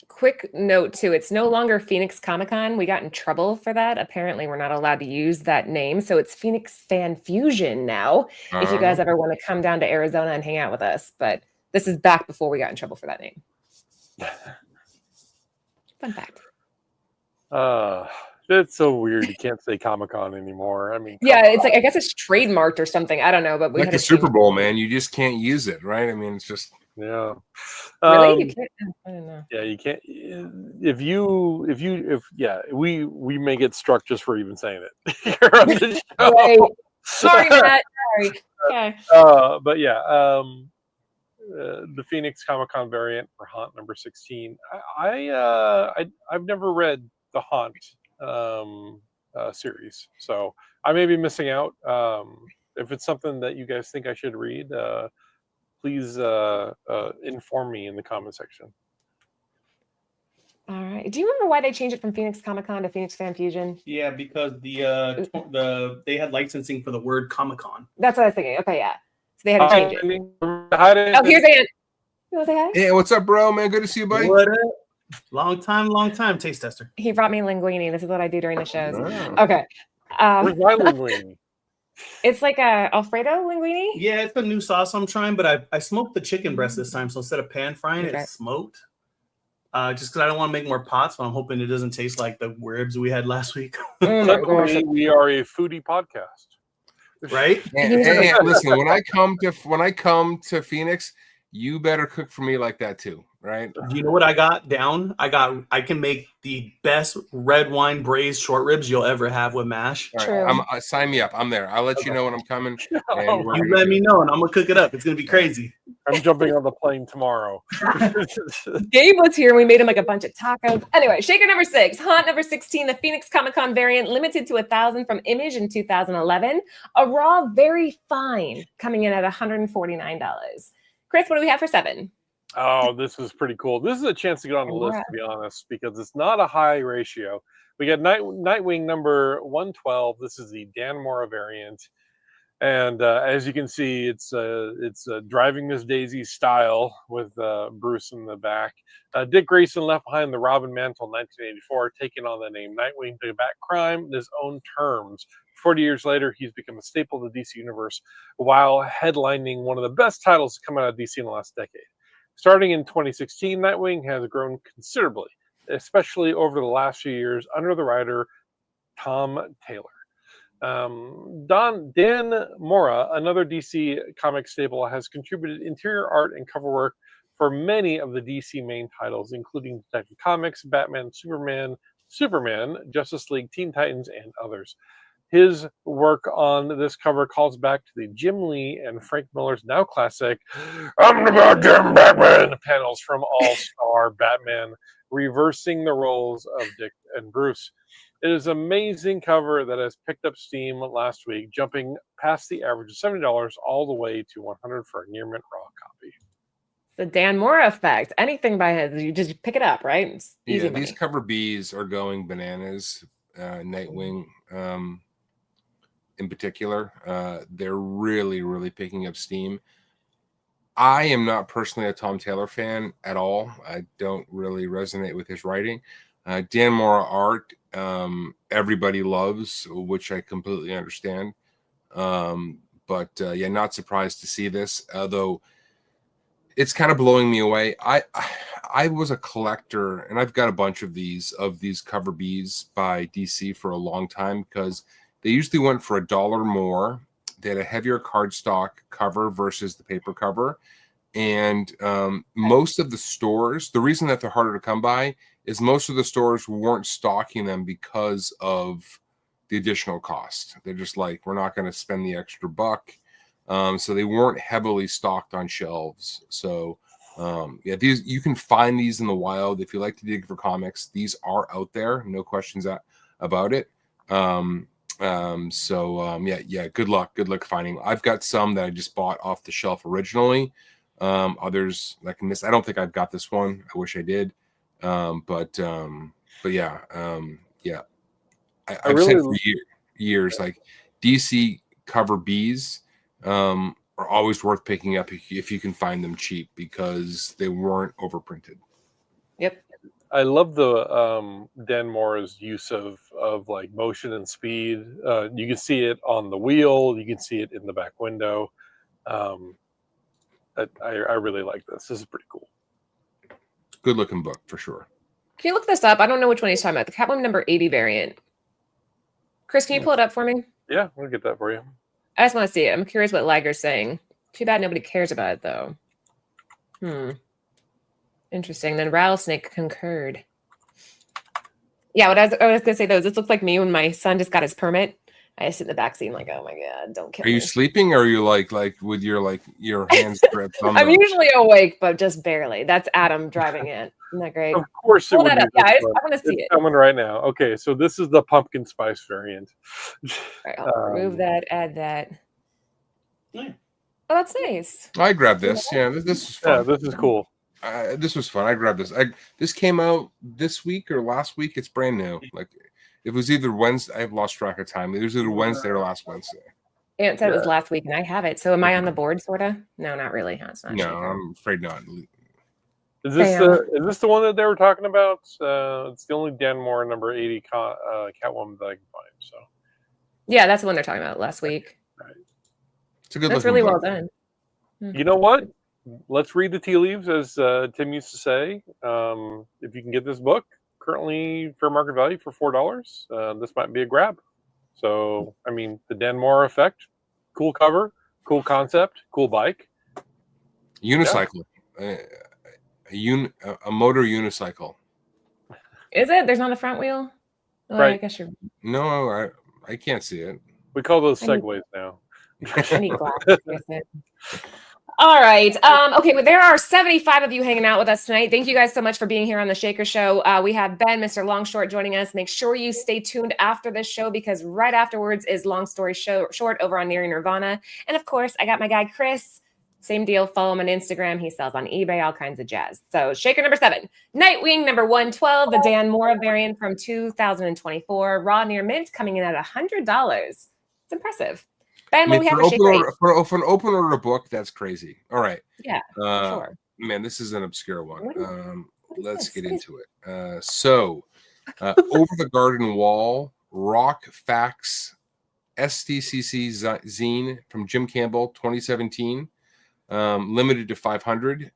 quick note too, it's no longer Phoenix Comic-Con. We got in trouble for that. Apparently we're not allowed to use that name. So it's Phoenix Fan Fusion now, if you guys ever want to come down to Arizona and hang out with us. But this is back before we got in trouble for that name. Fun fact. That's so weird. You can't say Comic-Con anymore. I mean, it's like, I guess it's trademarked or something. I don't know, but we like had the Super Bowl, man. You just can't use it, right? I mean, it's just really you can't. I don't know. Yeah, you can't. We may get struck just for even saying it here on the show. Right. Sorry, Matt. Sorry. Okay. But yeah, the Phoenix Comic-Con variant for Haunt number 16. I've never read the Haunt series, so I may be missing out. If it's something that you guys think I should read, please inform me in the comment section. All right. Do you remember why they changed it from Phoenix Comic Con to Phoenix Fan Fusion? Yeah, because they had licensing for the word Comic-Con. That's what I was thinking. Okay, yeah. So they had to change it. Hi, Oh, here's Ann. You want to say hi? Hey, what's up, bro? Man, good to see you, buddy. What up? Long time taste tester. He brought me linguine. This is what I do during the shows. Oh. Okay. Where's my linguine? It's like a Alfredo linguine. Yeah, it's a new sauce I'm trying, but I smoked the chicken breast this time, so instead of pan frying it, it's smoked. Just because I don't want to make more pots, but I'm hoping it doesn't taste like the ribs we had last week. Luckily, we are a foodie podcast, right? Hey, listen, when I come to Phoenix, you better cook for me like that too, right? Do you know what I got down? I can make the best red wine braised short ribs you'll ever have with mash. All right, sign me up. I'm there. I'll let you know when I'm coming. You let me know, and I'm gonna cook it up. It's gonna be crazy. I'm jumping on the plane tomorrow. Gabe was here and we made him like a bunch of tacos. Anyway, Shaker number 6, Haunt number 16, the Phoenix Comic-Con variant, limited to 1,000 from Image in 2011. A raw, very fine, coming in at $149. Chris, what do we have for 7? Oh, this is pretty cool. This is a chance to get on the list, to be honest, because it's not a high ratio. We got Nightwing number 112. This is the Dan Mora variant. And as you can see, it's Driving Miss Daisy style with Bruce in the back. Dick Grayson left behind the Robin mantle in 1984, taking on the name Nightwing to combat crime in his own terms. 40 years later, he's become a staple of the DC universe while headlining one of the best titles to come out of DC in the last decade. Starting in 2016, Nightwing has grown considerably, especially over the last few years under the writer Tom Taylor. Dan Mora, another DC comic staple, has contributed interior art and cover work for many of the DC main titles, including Detective Comics, Batman, Superman, Justice League, Teen Titans, and others. His work on this cover calls back to the Jim Lee and Frank Miller's now classic "I'm the goddamn Batman" panels from All-Star Batman, reversing the roles of Dick and Bruce. It is an amazing cover that has picked up steam last week, jumping past the average of $70 all the way to $100 for a near mint raw copy. The Dan Mora effect. Anything by his, you just pick it up, right? It's easy money. These cover Bs are going bananas. Nightwing, in particular, they're really picking up steam. I am not personally a Tom Taylor fan at all. I don't really resonate with his writing. Dan Mora art, everybody loves, which I completely understand. But not surprised to see this, although it's kind of blowing me away. I was a collector, and I've got a bunch of these cover Bs by DC for a long time, because they usually went for $1 more. They had a heavier cardstock cover versus the paper cover. And most of the stores, the reason that they're harder to come by is most of the stores weren't stocking them because of the additional cost. They're just like, we're not going to spend the extra buck. So they weren't heavily stocked on shelves. So these, you can find these in the wild. If you like to dig for comics, these are out there. No questions about it. Good luck finding. I've got some that I just bought off the shelf originally. Others I can miss. I don't think I've got this one. I wish I did. I've said for years, like DC cover Bs are always worth picking up if you can find them cheap, because they weren't overprinted. Yep. I love the Dan Mora's use of like motion and speed. You can see it on the wheel. You can see it in the back window. I really like this. This is pretty cool. Good looking book for sure. Can you look this up? I don't know which one he's talking about. The Catwoman number 80 variant. Chris, can you pull it up for me? Yeah, we'll get that for you. I just want to see it. I'm curious what Liger's saying. Too bad nobody cares about it, though. Interesting. Then Rattlesnake concurred. Yeah, what I was going to say, though, is this looks like me when my son just got his permit. I sit in the back seat like, oh my God, don't kill Are you me. sleeping, or are you like with your hands gripped on I'm the... usually awake, but just barely. That's Adam driving it. Isn't that great? Of course, it Pull would that be up, this guys. one. I want to see It's it. coming right now. Okay, so this is the pumpkin spice variant. All right, I'll remove that, add that. Yeah. Oh, that's nice. I grabbed this. Yeah, this was fun. Yeah, this is cool. This was fun. I grabbed this. This came out this week or last week. It's brand new. Like, it was either Wednesday. I've lost track of time. It was either Wednesday or last Wednesday. Aunt said it was last week, and I have it. So am I on the board, sort of? No, not really. Huh? It's not No, Shaker. I'm afraid not. Is this the one that they were talking about? It's the only Dan Moore number 80 Catwoman that I can find. So Yeah, that's the one they're talking about last week. right. It's a good. That's really book. well done. You know what? Let's read the tea leaves, as Tim used to say. If you can get this book, currently fair market value for $4, this might be a grab. So, I mean, the Dan Moore effect, cool cover, cool concept, cool bike. Unicycle. A motor unicycle. Is it? There's not a front wheel? Oh, Right. I guess you're. No, I can't see it. We call those segways now. I need glasses. That's it. All right. Okay, well, there are 75 of you hanging out with us tonight. Thank you guys so much for being here on the Shaker Show. We have Ben, Mr. Longshort, joining us. Make sure you stay tuned after this show, because right afterwards is Long Story Short over on Nearing Nirvana. And of course, I got my guy Chris. Same deal. Follow him on Instagram. He sells on eBay, all kinds of jazz. So Shaker number 7, Nightwing number 112, the Dan Mora variant from 2024, raw near mint, coming in at $100. It's impressive. Ben, what we have for Shaker 8? For an open order book, that's crazy. All right. Yeah, sure. Man, this is an obscure one. Let's get into it. Over the Garden Wall, Rock Facts, SDCC zine from Jim Campbell, 2017. Limited to 500.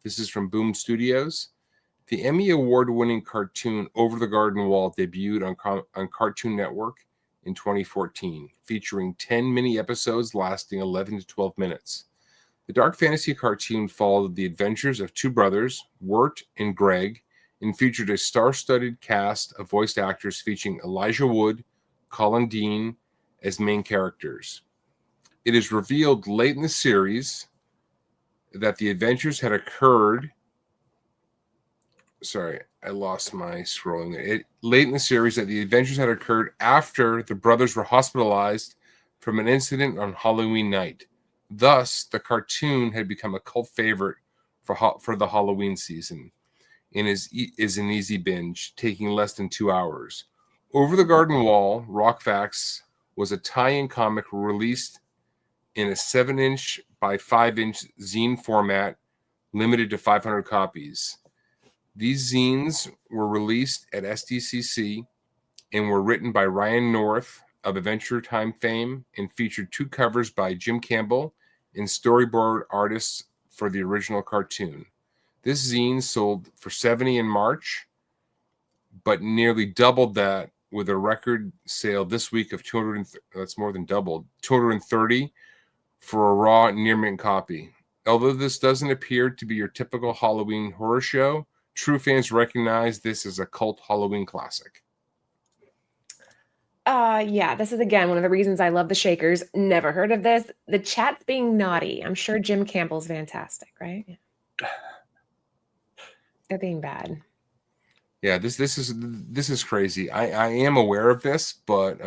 This is from Boom Studios. The Emmy Award-winning cartoon Over the Garden Wall debuted on Cartoon Network in 2014, featuring 10 mini episodes lasting 11 to 12 minutes. The dark fantasy cartoon followed the adventures of two brothers, Wirt and Greg, and featured a star-studded cast of voiced actors featuring Elijah Wood, Colin Dean as main characters. It is revealed late in the series that the adventures had occurred. Sorry, I lost my scrolling. Late in the series that the adventures had occurred after the brothers were hospitalized from an incident on Halloween night. Thus, the cartoon had become a cult favorite for the Halloween season and is an easy binge, taking less than 2 hours. Over the Garden Wall, Rock Facts was a tie-in comic released in a 7-inch by 5-inch zine format, limited to 500 copies. These zines were released at SDCC and were written by Ryan North of Adventure Time fame and featured 2 covers by Jim Campbell and storyboard artists for the original cartoon. This zine sold for $70 in March, but nearly doubled that with a record sale this week of 200. That's more than doubled. 230 for a raw near mint copy. Although this doesn't appear to be your typical Halloween horror show, true fans recognize this as a cult Halloween classic. Yeah, this is again one of the reasons I love the Shakers. Never heard of this. The chat's being naughty. I'm sure Jim Campbell's fantastic, right? They're being bad. Yeah, this is crazy. I am aware of this, but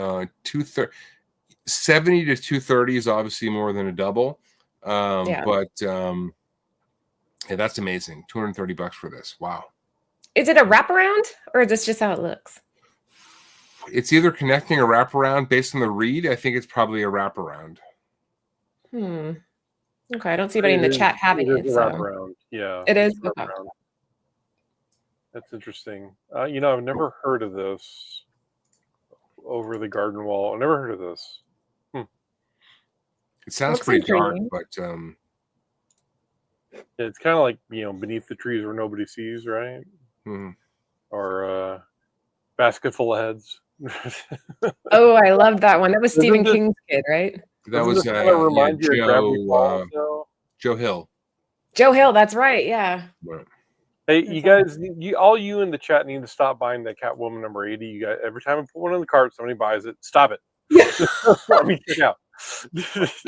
70 to 230 is obviously more than a double. But yeah, that's amazing. $230 for this. Wow. Is it a wraparound, or is this just how it looks? It's either connecting or wraparound based on the read. I think it's probably a wraparound. Okay, I don't see anybody in the chat having it. So. Wraparound. Yeah, it is. Okay. That's interesting. I've never heard of this. Over the Garden Wall. I've never heard of this. It sounds pretty dark, but it's kind of like Beneath the Trees Where Nobody Sees, right? Mm-hmm. Or Basket Full of Heads. Oh, I love that one. That was Stephen King's kid, right? That was Joe Hill. Joe Hill, that's right. Yeah. Right. Hey, you guys, all you in the chat need to stop buying that Catwoman number 80. You guys, every time I put one in the cart, somebody buys it. Stop it. I mean, check out.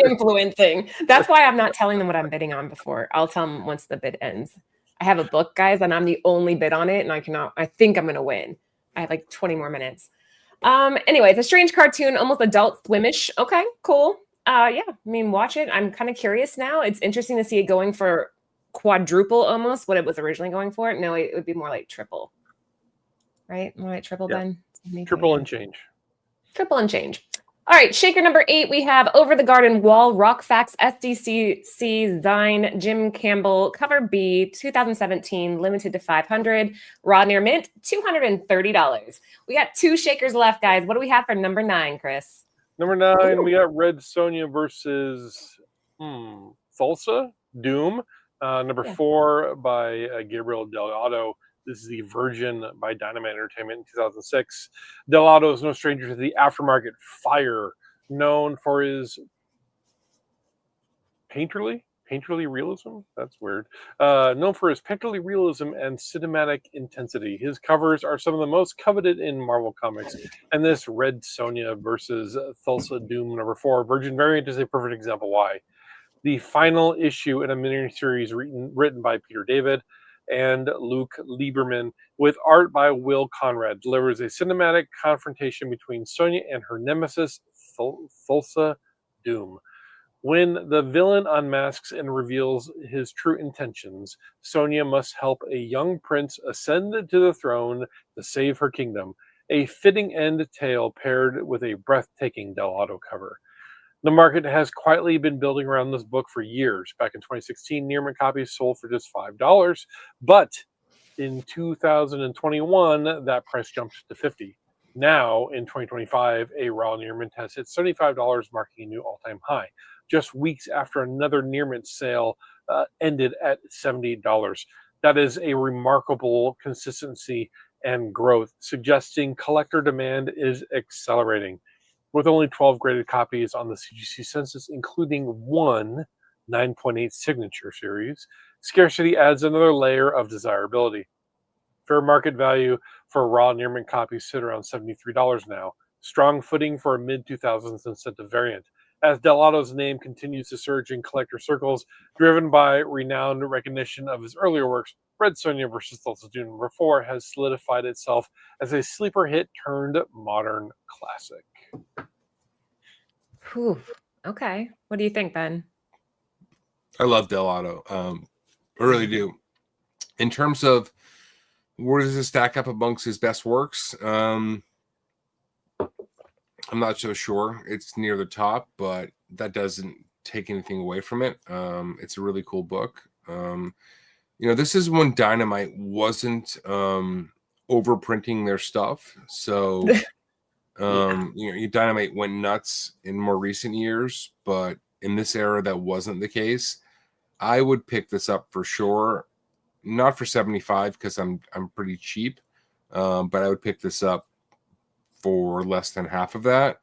Influencing. That's why I'm not telling them what I'm bidding on before. I'll tell them once the bid ends. I have a book, guys, and I'm the only bid on it, and I think I'm gonna win. I have like 20 more minutes. Anyway, it's a strange cartoon, almost adult swimish. Okay, cool. Yeah, I mean, watch it. I'm kind of curious now. It's interesting to see it going for quadruple almost what it was originally going for. No, it would be more like triple. Right? More like triple, Yeah. Ben? Triple and change. Triple and change. All right, shaker number 8, we have Over the Garden Wall, Rock Facts, SDCC, Zine, Jim Campbell, cover B, 2017, limited to 500, raw near mint, $230. We got 2 shakers left, guys. What do we have for number 9, Chris? Number 9, we got Red Sonja versus Thulsa Doom. Number 4 by Gabriel Delgado. This is the Virgin by Dynamite Entertainment in 2006. Delgado is no stranger to the aftermarket fire, known for his painterly realism. That's weird. Known for his painterly realism and cinematic intensity. His covers are some of the most coveted in Marvel Comics. And this Red Sonja versus Thulsa Doom number 4 Virgin variant is a perfect example why. The final issue in a miniseries written by Peter David and Luke Lieberman, with art by Will Conrad, delivers a cinematic confrontation between Sonja and her nemesis, Thulsa Doom. When the villain unmasks and reveals his true intentions, Sonja must help a young prince ascend to the throne to save her kingdom. A fitting end tale paired with a breathtaking Delgado cover. The market has quietly been building around this book for years. Back in 2016, near-mint copies sold for just $5, but in 2021, that price jumped to $50. Now, in 2025, a raw near-mint has hit $75, marking a new all-time high, just weeks after another near-mint sale ended at $70. That is a remarkable consistency and growth, suggesting collector demand is accelerating. With only 12 graded copies on the CGC census, including one 9.8 signature series, scarcity adds another layer of desirability. Fair market value for raw near-mint copies sit around $73 now. Strong footing for a mid-2000s incentive variant. As Delgado's name continues to surge in collector circles, driven by renowned recognition of his earlier works, Red Sonja vs. Thulsa Doom number 4 has solidified itself as a sleeper hit turned modern classic. Whew. Okay. What do you think, Ben? I love Delgado. I really do. In terms of where does it stack up amongst his best works? I'm not so sure. It's near the top, but that doesn't take anything away from it. It's a really cool book. This is when Dynamite wasn't overprinting their stuff. So, Dynamite went nuts in more recent years, but in this era, that wasn't the case. I would pick this up for sure. Not for 75 because I'm pretty cheap, but I would pick this up for less than half of that.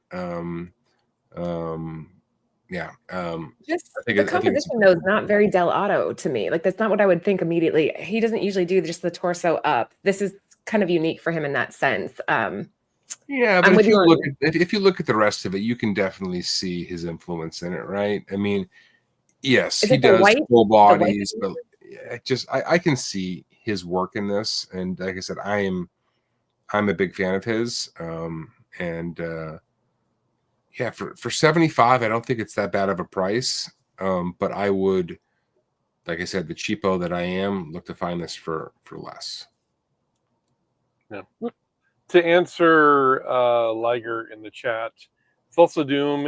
Just the composition though is not very Delgado to me. Like that's not what I would think immediately. He doesn't usually do just the torso up. This is kind of unique for him in that sense. But if you look at the rest of it, you can definitely see his influence in it, right? I mean, yes, he does full bodies, but I can see his work in this, and like I said, I'm a big fan of his, for 75, I don't think it's that bad of a price, but I would, like I said, the cheapo that I am, look to find this for less. Yeah. To answer Liger in the chat, Thulsa Doom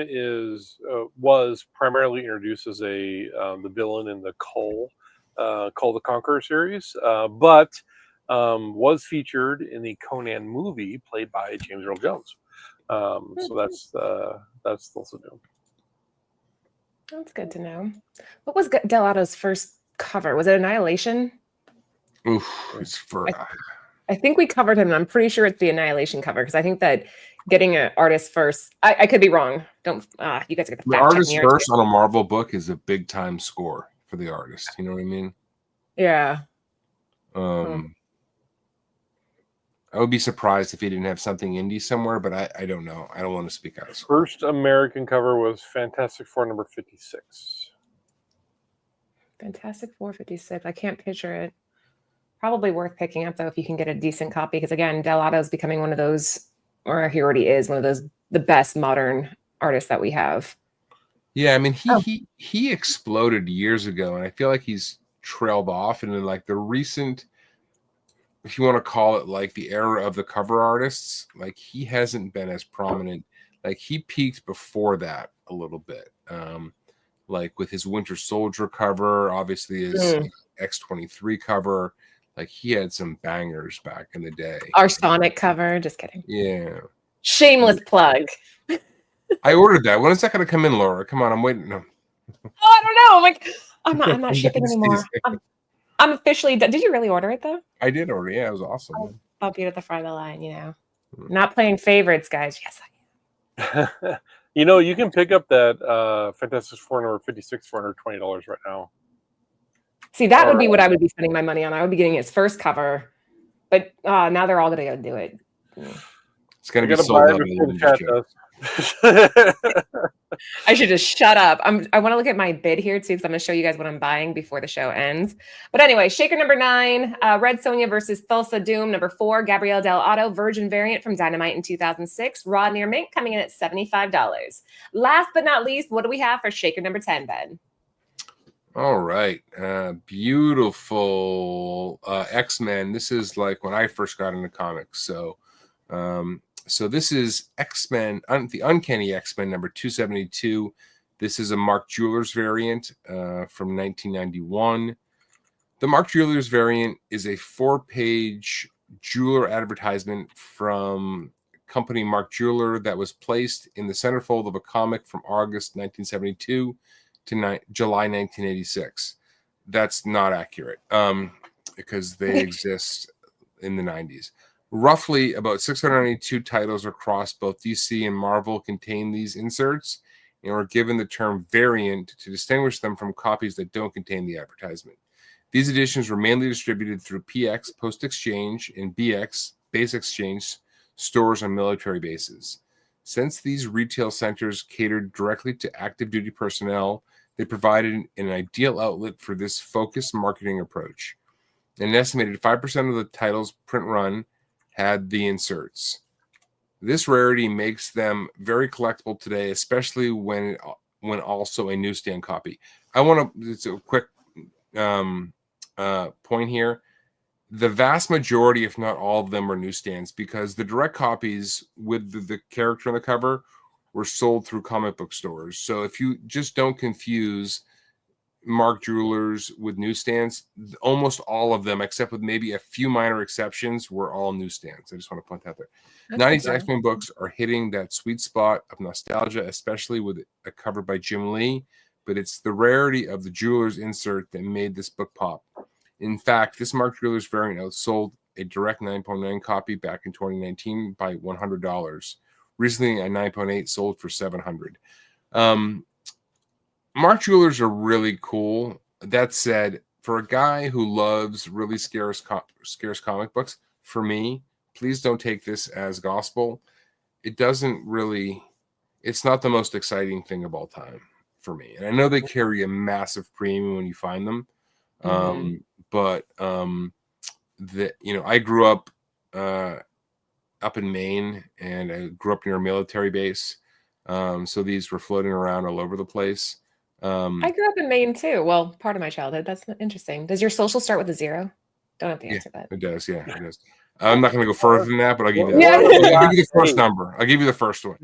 was primarily introduced as the villain in the Cull the Conqueror series, but was featured in the Conan movie played by James Earl Jones. So that's Thulsa Doom. That's good to know. What was Delgado's first cover? Was it Annihilation? Oof, it's for. I think we covered him, and I'm pretty sure it's the Annihilation cover because I think that getting an artist first. I could be wrong. Don't you guys get the artist first on a Marvel book is a big time score for the artist. You know what I mean? Yeah. I would be surprised if he didn't have something indie somewhere, but I don't know. I don't want to speak out of school. First American cover was Fantastic Four number 56. Fantastic 456. I can't picture it. Probably worth picking up though if you can get a decent copy, because again, Delato is becoming one of those, or he already is one of those, the best modern artists that we have. Yeah, I mean he exploded years ago, and I feel like he's trailed off. And in like the recent, if you want to call it like the era of the cover artists, like he hasn't been as prominent. Like he peaked before that a little bit. Like with his Winter Soldier cover, obviously his X-23 cover. Like he had some bangers back in the day. Our Sonic cover, just kidding. Yeah. Shameless plug. I ordered that. When is that going to come in, Laura? Come on, I'm waiting. No. Oh, I don't know. I'm like, I'm not shipping anymore. I'm officially done. Did you really order it though? I did order. Yeah, it was awesome. I'll be at the front of the line, you know. Not playing favorites, guys. Yes, I am. You know, you can pick up that Fantastic Four number 56 for $120 right now. See, that would be what I would be spending my money on. I would be getting his first cover, but now they're all going to go do it. It's going to be sold out. I should just shut up. I want to look at my bid here too, because I'm going to show you guys what I'm buying before the show ends. But anyway, Shaker number 9, Red Sonja versus Thulsa Doom number 4, Gabrielle Del Otto, Virgin variant from Dynamite in 2006, raw near mint, coming in at $75. Last but not least, what do we have for Shaker number 10, Ben? All right. Beautiful X-Men. This is like when I first got into comics. So this is X-Men, the Uncanny X-Men number 272. This is a Mark Jewelers variant from 1991. The Mark Jewelers variant is a 4-page jeweler advertisement from company Mark Jeweler that was placed in the centerfold of a comic from August 1972 to July 1986. That's not accurate because they exist in the 90s. Roughly about 692 titles across both DC and Marvel contain these inserts and were given the term variant to distinguish them from copies that don't contain the advertisement. These editions were mainly distributed through PX, Post Exchange, and BX, Base Exchange, stores on military bases. Since these retail centers catered directly to active duty personnel, they provided an ideal outlet for this focused marketing approach. An estimated 5% of the titles print run had the inserts. This rarity makes them very collectible today, especially when also a newsstand copy. It's a quick point here. The vast majority, if not all of them, are newsstands because the direct copies with the character on the cover were sold through comic book stores. So if you just don't confuse Mark Jewelers with newsstands, almost all of them, except with maybe a few minor exceptions, were all newsstands. I just want to point that out there. 90s X-Men books are hitting that sweet spot of nostalgia, especially with a cover by Jim Lee, but it's the rarity of the Jewelers insert that made this book pop. In fact, this Mark Jewelers variant outsold a direct 9.9 copy back in 2019 by $100. Recently, a 9.8 sold for $700. Mark Jewelers are really cool. That said, for a guy who loves really scarce comic books, for me, please don't take this as gospel. It's not the most exciting thing of all time for me. And I know they carry a massive premium when you find them. But I grew up in Maine, and I grew up near a military base. So these were floating around all over the place. I grew up in Maine too. Well, part of my childhood. That's interesting. Does your social start with a 0? Don't have to answer that. It does. Yeah, it does. I'm not going to go further than that, but I'll give you Yeah. I'll give you the first number. I'll give you the first one.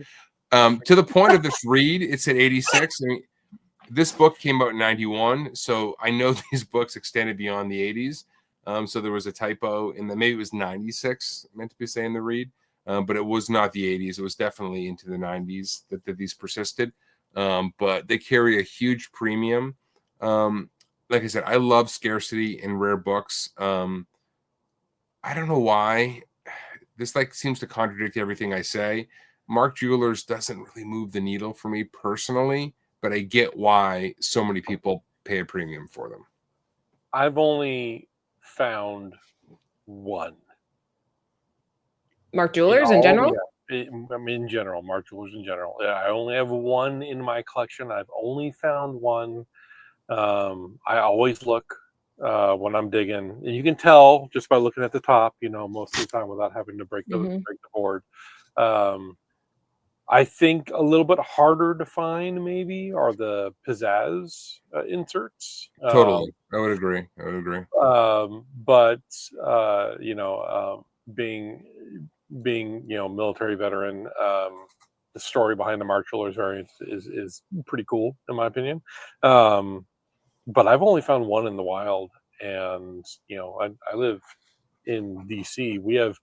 To the point of this read, it's at 86. I mean, this book came out in 91, so I know these books extended beyond the 80s. So there was a typo in maybe it was 96 meant to be saying the read, but it was not the 80s. It was definitely into the 90s that these persisted. But they carry a huge premium. Like I said, I love scarcity in rare books. I don't know why. This seems to contradict everything I say. Mark Jewelers doesn't really move the needle for me personally, but I get why so many people pay a premium for them. I've only found one. Mark Jewelers in general? I mean, in general, Mark Jewelers in general. Yeah, I only have one in my collection. I've only found one. I always look when I'm digging, and you can tell just by looking at the top, most of the time without having to break the board. I think a little bit harder to find maybe are the pizzazz inserts. Totally, I would agree. But being military veteran, the story behind the Mark Jewelers variant is pretty cool in my opinion. But I've only found one in the wild, and I live in DC. We have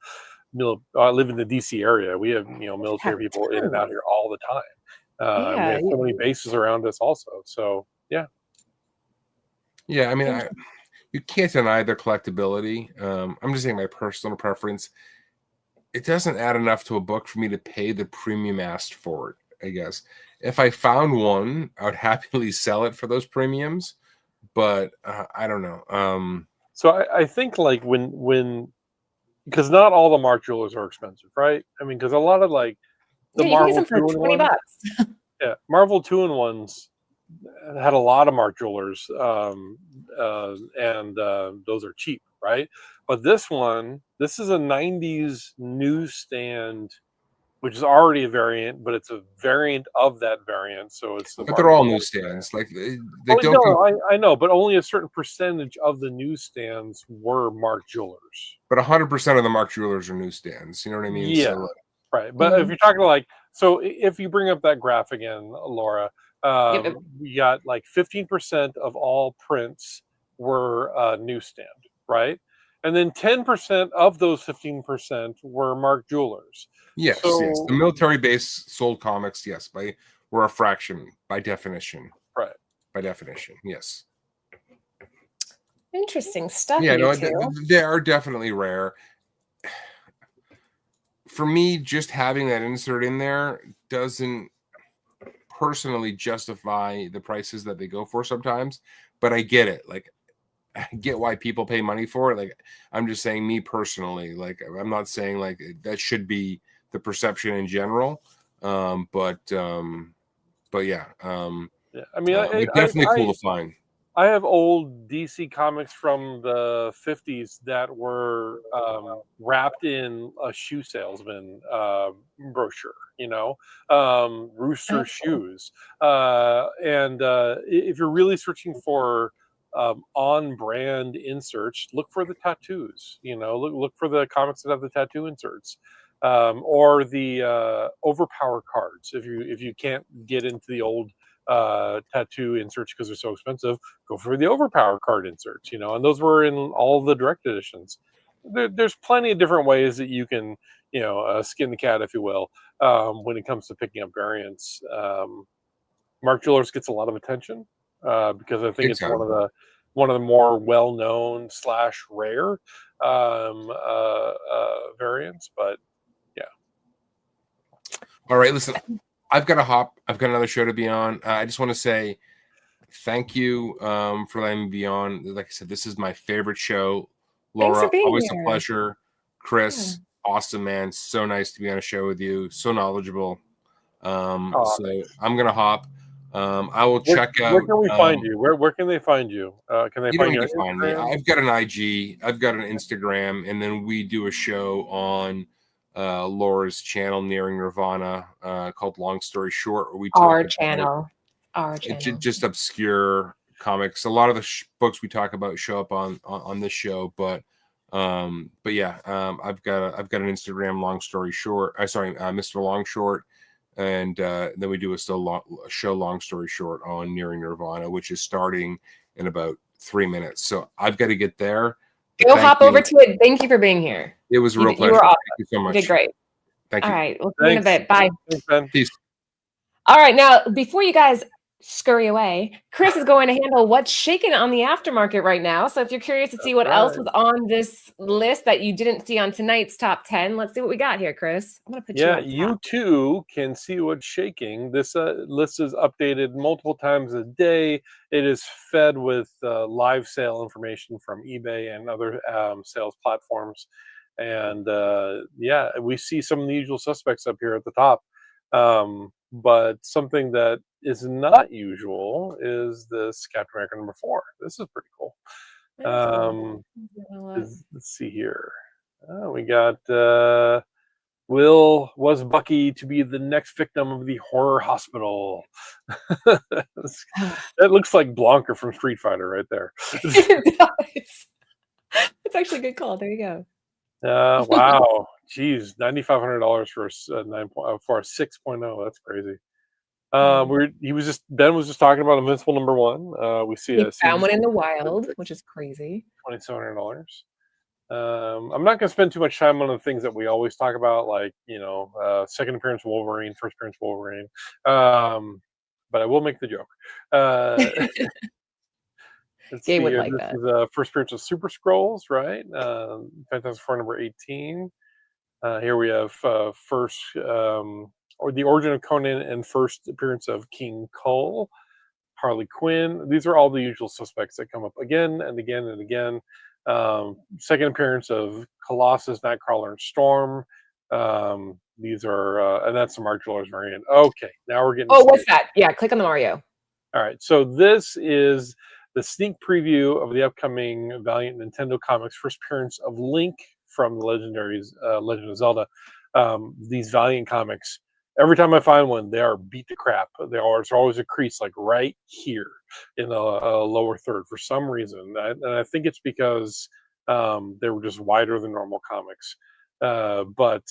I live in the DC area. We have military people in and out here all the time. And we have so many bases around us also. So yeah. I mean, you can't deny their collectability. I'm just saying my personal preference. It doesn't add enough to a book for me to pay the premium asked for it, I guess. If I found one, I would happily sell it for those premiums, but I don't know. So I think like when because not all the Mark Jewelers are expensive, right? I mean, because a lot of like the Marvel 2-in-1s. Yeah, Marvel 2-in-1s had a lot of Mark Jewelers, and those are cheap, right? But this is a 90s newsstand, which is already a variant, but it's a variant of that variant. So it's but they're all newsstands. Like they don't. No, I know, but only a certain percentage of the newsstands were Mark Jewelers. But 100% of the Mark Jewelers are newsstands. You know what I mean? Yeah, so, right. But if you're talking like, so if you bring up that graph again, Laura, we got like 15% of all prints were newsstand, right? And then 10% of those 15% were Mark Jewelers. Yes, yes. The military base sold comics, yes, were a fraction by definition. Right. By definition, yes. Interesting stuff. Yeah, no, they are definitely rare. For me, just having that insert in there doesn't personally justify the prices that they go for sometimes, but I get it. Like, I get why people pay money for it. Like, I'm just saying, me personally, like, I'm not saying like that should be the perception in general, but yeah, I mean, definitely cool to find. I have old DC comics from the 50s that were wrapped in a shoe salesman brochure, Rooster shoes. And if you're really searching for on-brand inserts, look for the tattoos, look for the comics that have the tattoo inserts. Or the overpower cards. If you can't get into the old tattoo inserts because they're so expensive, go for the overpower card inserts, and those were in all the direct editions. There's plenty of different ways that you can, skin the cat, if you will, when it comes to picking up variants. Mark Jewelers gets a lot of attention because I think it's one of the more well-known / rare variants, but yeah. All right, listen, I've got to hop. I've got another show to be on. I just want to say thank you for letting me be on. Like I said, this is my favorite show. Laura, always a pleasure. Chris, awesome, man. So nice to be on a show with you. So knowledgeable. So I'm going to hop. I will check out. Where can we find you? Where can they find you? Can they find you? You find me. I've got an IG. I've got an Instagram, and then we do a show on Laura's channel, Nearing Nirvana, called Long Story Short, where we talk our channel. Just obscure comics. A lot of the books we talk about show up on this show, but yeah, I've got an Instagram, Long Story Short. Mr. Long Short. And then we do a show, Long Story Short, on Nearing Nirvana, which is starting in about 3 minutes. So I've got to get there. We'll hop over to it. Thank you for being here. It was a real pleasure. You were awesome. Thank you so much. You did great. Thank you. All right. We'll see you in a bit. Bye. Thanks, Ben. Peace. All right. Now, before you guys scurry away, Chris is going to handle what's shaking on the aftermarket right now. So if you're curious to see what else was on this list that you didn't see on tonight's top 10, let's see what we got here, Chris. I'm going to put you too can see what's shaking. This list is updated multiple times a day. It is fed with live sale information from eBay and other sales platforms. And yeah, we see some of the usual suspects up here at the top. But something that is not usual is this Captain America #4. This is pretty cool. That's cool. Let's see here. We got was Bucky to be the next victim of the horror hospital? That looks like Blanca from Street Fighter right there. It does. It's actually a good call. There you go. Wow, geez, $9,500 for a 6.0. That's crazy. Ben was just talking about Invincible #1. We see He a found one in the wild, which is crazy. $2,700. I'm not going to spend too much time on the things that we always talk about, like second appearance Wolverine, first appearance Wolverine. But I will make the joke. Let's Gabe see would here. like This that. is first appearance of Super Scrolls, right? Fantastic Four #18. Here we have first or the origin of Conan and first appearance of King Cole, Harley Quinn. These are all the usual suspects that come up again and again and again. Second appearance of Colossus, Nightcrawler, and Storm. These are, and that's the Mark Millar's variant. Okay, now we're getting. Oh, what's that? Yeah, click on the Mario. All right, so this is the sneak preview of the upcoming Valiant Nintendo Comics first appearance of Link from the Legendaries, Legend of Zelda. These Valiant comics, every time I find one, they are beat to crap. There's always a crease like right here in the lower third for some reason. And I think it's because they were just wider than normal comics. But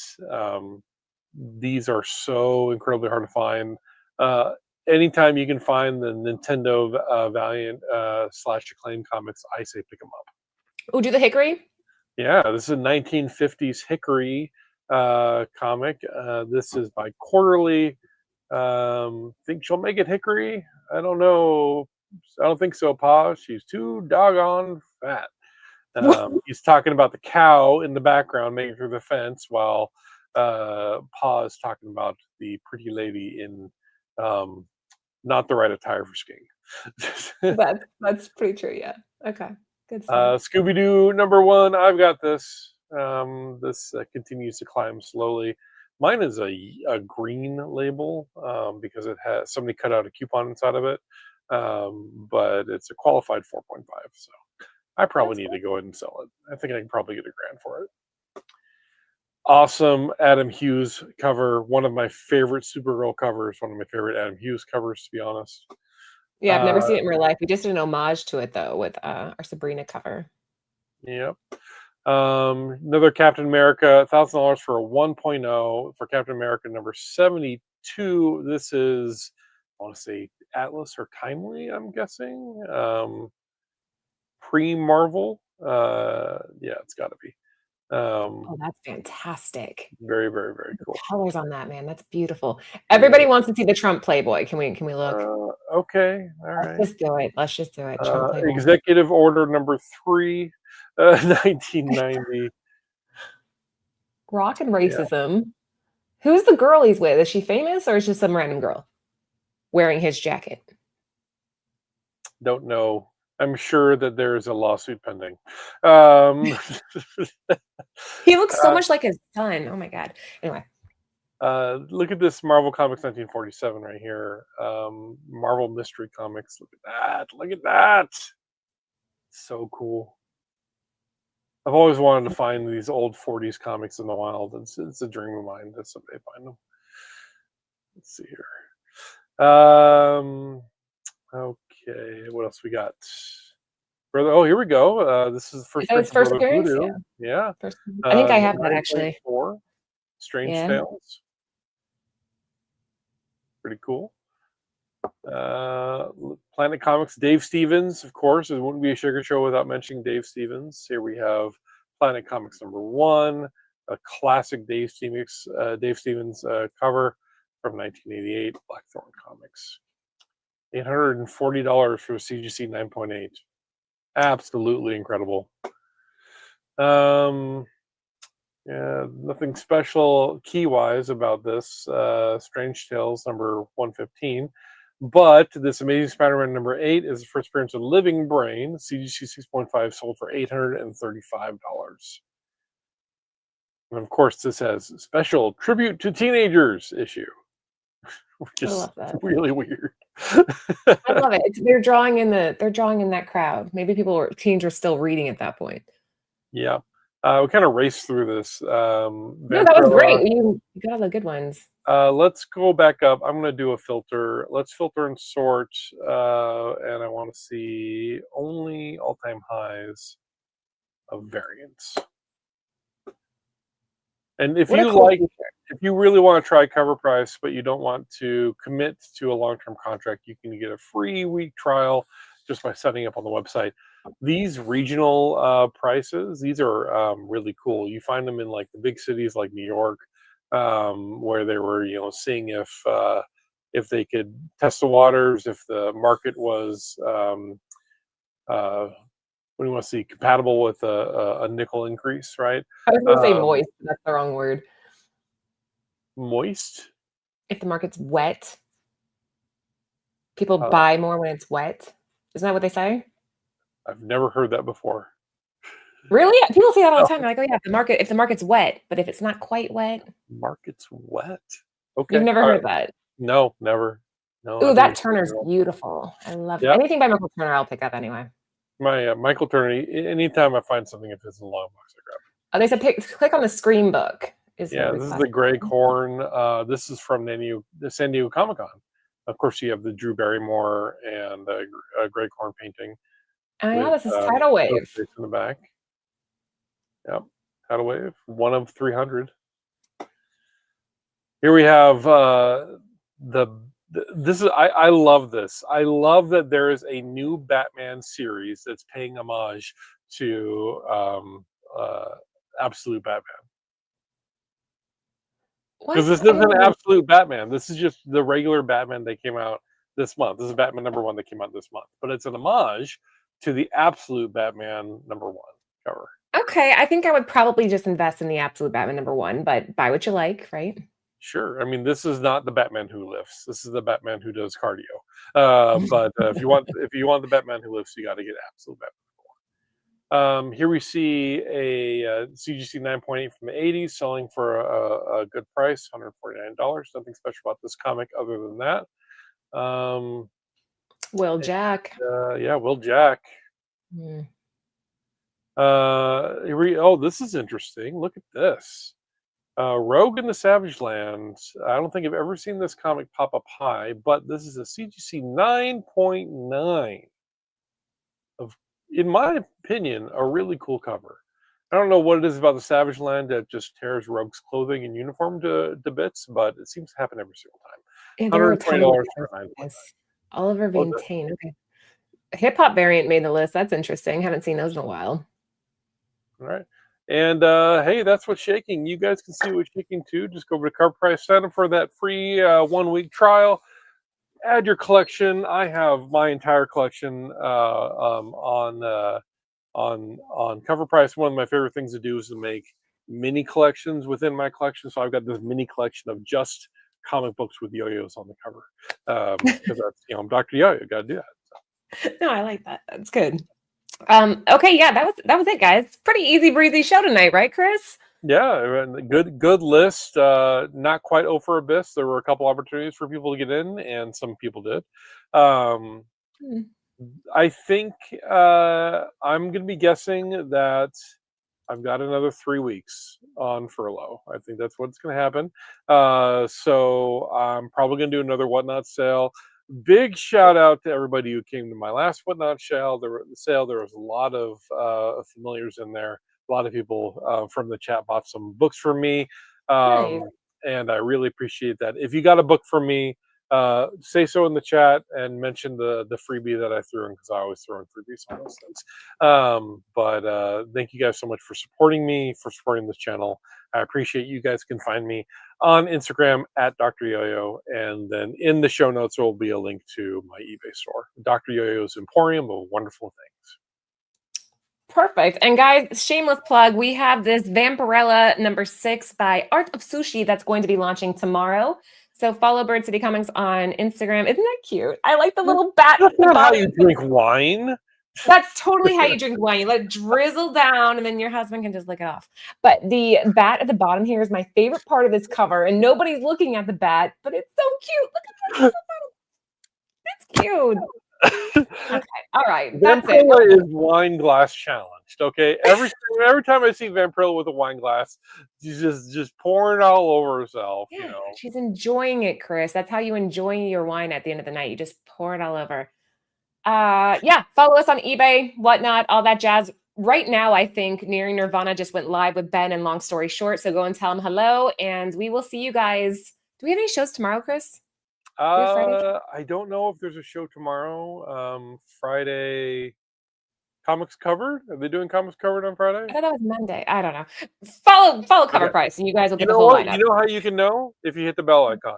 these are so incredibly hard to find. Anytime you can find the Nintendo Valiant / Acclaim comics, I say pick them up. Oh, do the Hickory? Yeah, this is a 1950s Hickory comic. This is by Quarterly. Think she'll make it Hickory? I don't know. I don't think so, Pa. She's too doggone fat. He's talking about the cow in the background making through the fence while Pa is talking about the pretty lady in not the right attire for skiing. That's pretty true. Yeah. Okay. Good stuff. Scooby-Doo #1. I've got this. This continues to climb slowly. Mine is a green label because it has somebody cut out a coupon inside of it, but it's a qualified 4.5. So I probably need to go ahead and sell it. I think I can probably get $1,000 for it. Awesome Adam Hughes cover. One of my favorite Supergirl covers. One of my favorite Adam Hughes covers, to be honest. Yeah, I've never seen it in real life. We just did an homage to it though with our Sabrina cover. Yep. Another Captain America, $1,000 for a 1.0 for Captain America #72. This is, I want to say Atlas or Timely, I'm guessing. Pre-Marvel. Yeah, it's got to be. Oh, that's fantastic. Very, very, very cool. The colors on that, man, that's beautiful. Everybody wants to see the Trump Playboy. Can we look? Okay, all right. Let's just do it. Let's just do it. Trump Playboy. Executive Order #3, 1990. Rock and racism. Yeah. Who's the girl he's with? Is she famous or is she some random girl wearing his jacket? Don't know. I'm sure that there is a lawsuit pending. He looks so much like his son. Oh my God. Anyway. Look at this Marvel Comics 1947 right here. Marvel Mystery Comics. Look at that. Look at that. So cool. I've always wanted to find these old 40s comics in the wild. It's a dream of mine to someday find them. Let's see here. Okay, what else we got? Brother, oh, here we go. This is the first appearance. Yeah. I think I have that actually. Strange Tales. Pretty cool. Planet Comics, Dave Stevens, of course. It wouldn't be a sugar show without mentioning Dave Stevens. Here we have Planet Comics #1, a classic Dave Stevens cover from 1988, Blackthorn Comics. $840 for a CGC 9.8. Absolutely incredible. Yeah, nothing special key-wise about this. Strange Tales #115. But this Amazing Spider-Man #8 is the first appearance of Living Brain. CGC 6.5 sold for $835. And of course, this has special tribute to teenagers issue, which I is love that. really weird. I love it. They're drawing in that crowd. Maybe teens are still reading at that point. Yeah. We kind of raced through this. No, that was great. You got all the good ones. Let's go back up. I'm going to do a filter. Let's filter and sort. And I want to see only all-time highs of variants. And if you really want to try CovrPrice, but you don't want to commit to a long-term contract, you can get a free week trial just by setting up on the website. These regional prices, these are really cool. You find them in like the big cities like New York, where they were, seeing if they could test the waters, if the market was, what do you want to see, compatible with a nickel increase, right? I was going to say moist. That's the wrong word. Moist? If the market's wet, people buy more when it's wet. Isn't that what they say? I've never heard that before. Really? People say that all the time. They're like, oh yeah, if the market's wet, but if it's not quite wet. Market's wet. Okay. You've never heard that? No, never. No. Ooh, that Turner's beautiful. I love it. Anything by Michael Turner, I'll pick up anyway. My Michael Turner, anytime I find something, if it's in a long box, I grab it. Oh, they said click on the screen book. This is the Gray Corn. This is from the San Diego Comic-Con. Of course, you have the Drew Barrymore and Gray Corn painting. Oh yeah, this is Tidal Wave. In the back. Yep, Tidal Wave, 1 of 300. Here we have this is I love this. I love that there is a new Batman series that's paying homage to Absolute Batman. Because this isn't Absolute Batman. This is just the regular Batman that came out this month. This is Batman #1 that came out this month. But it's an homage to the Absolute Batman #1 cover. Okay, I think I would probably just invest in the Absolute Batman #1, but buy what you like, right? Sure. I mean, this is not the Batman who lifts. This is the Batman who does cardio. But if you want the Batman who lifts, you got to get Absolute Batman. Here we see a CGC 9.8 from the 80s selling for a good price, $149. Nothing special about this comic other than that. Will Jack. Will Jack. This is interesting. Look at this. Rogue in the Savage Land. I don't think I've ever seen this comic pop up high, but this is a CGC 9.9 of, in my opinion, a really cool cover. I don't know what it is about the Savage Land that just tears Rogue's clothing and uniform to bits, but it seems to happen every single time. Yeah, there were a ton of Oliver Vantane. Okay. Hip hop variant made the list. That's interesting. Haven't seen those in a while. All right. And hey, that's what's shaking. You guys can see what's shaking too. Just go over to CovrPrice, sign up for that free 1 week trial. Add your collection. I have my entire collection on CovrPrice. One of my favorite things to do is to make mini collections within my collection. So I've got this mini collection of just comic books with yo-yos on the cover. Because that's, I'm Dr. Yo-Yo. Got to do that. So. No, I like that. That's good. Okay, yeah, that was it, guys. Pretty easy breezy show tonight, right, Chris? Yeah, good list. Not quite over abyss. There were a couple opportunities for people to get in, and some people did. I think I'm going to be guessing that I've got another 3 weeks on furlough. I think that's what's going to happen. So I'm probably going to do another Whatnot sale. Big shout out to everybody who came to my last Whatnot sale. There was a lot of familiars in there. A lot of people from the chat bought some books for me, Nice. and I really appreciate that. If you got a book from me, say so in the chat and mention the freebie that I threw in, because I always throw in freebies on those things. But thank you guys so much for supporting me, for supporting this channel. I appreciate you guys can find me on Instagram at Dr. Yo-Yo, and then in the show notes there will be a link to my eBay store, Dr. Yo-Yo's Emporium of Wonderful Things. Perfect. And guys, shameless plug, we have this Vampirella #6 by Art of Sushi that's going to be launching tomorrow. So follow Bird City Comics on Instagram. Isn't that cute? I like the little bat. That's not how you drink wine. That's totally how you drink wine. You let it drizzle down, and then your husband can just lick it off. But the bat at the bottom here is my favorite part of this cover, and nobody's looking at the bat, but it's so cute. Look at that. It's cute. Okay, all right. That's it. Vampirilla is wine glass challenged. Okay, every time I see Vampirilla with a wine glass, she's just pouring all over herself. Yeah, You know, she's enjoying it, Chris. That's how you enjoy your wine at the end of the night. You just pour it all over. Yeah, follow us on eBay, whatnot, all that jazz. Right now, I think Nearing Nirvana just went live with Ben and Long Story Short. So go and tell him hello, and we will see you guys. Do we have any shows tomorrow, Chris? I don't know if there's a show tomorrow. Friday, comics covered. Are they doing comics covered on Friday? I thought that was Monday. I don't know. Follow Cover Price, and you guys will get the whole lineup. You know how you can know? If you hit the bell icon.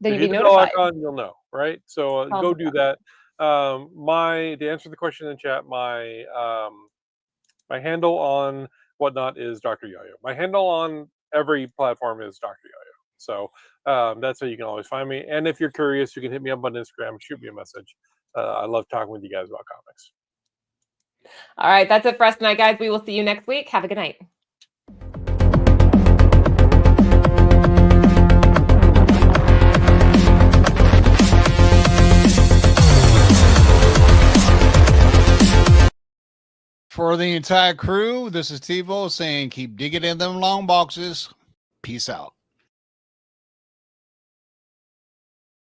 Then If you'll you be hit the bell notified. icon, you'll know, right? So go do that. To answer the question in chat, my handle on whatnot is Dr. Yo-Yo. My handle on every platform is Dr. Yo-Yo. So that's how you can always find me. And if you're curious, you can hit me up on Instagram, shoot me a message. I love talking with you guys about comics. All right, that's it for us tonight, guys. We will see you next week. Have a good night. For the entire crew, this is TiVo saying keep digging in them long boxes. Peace out.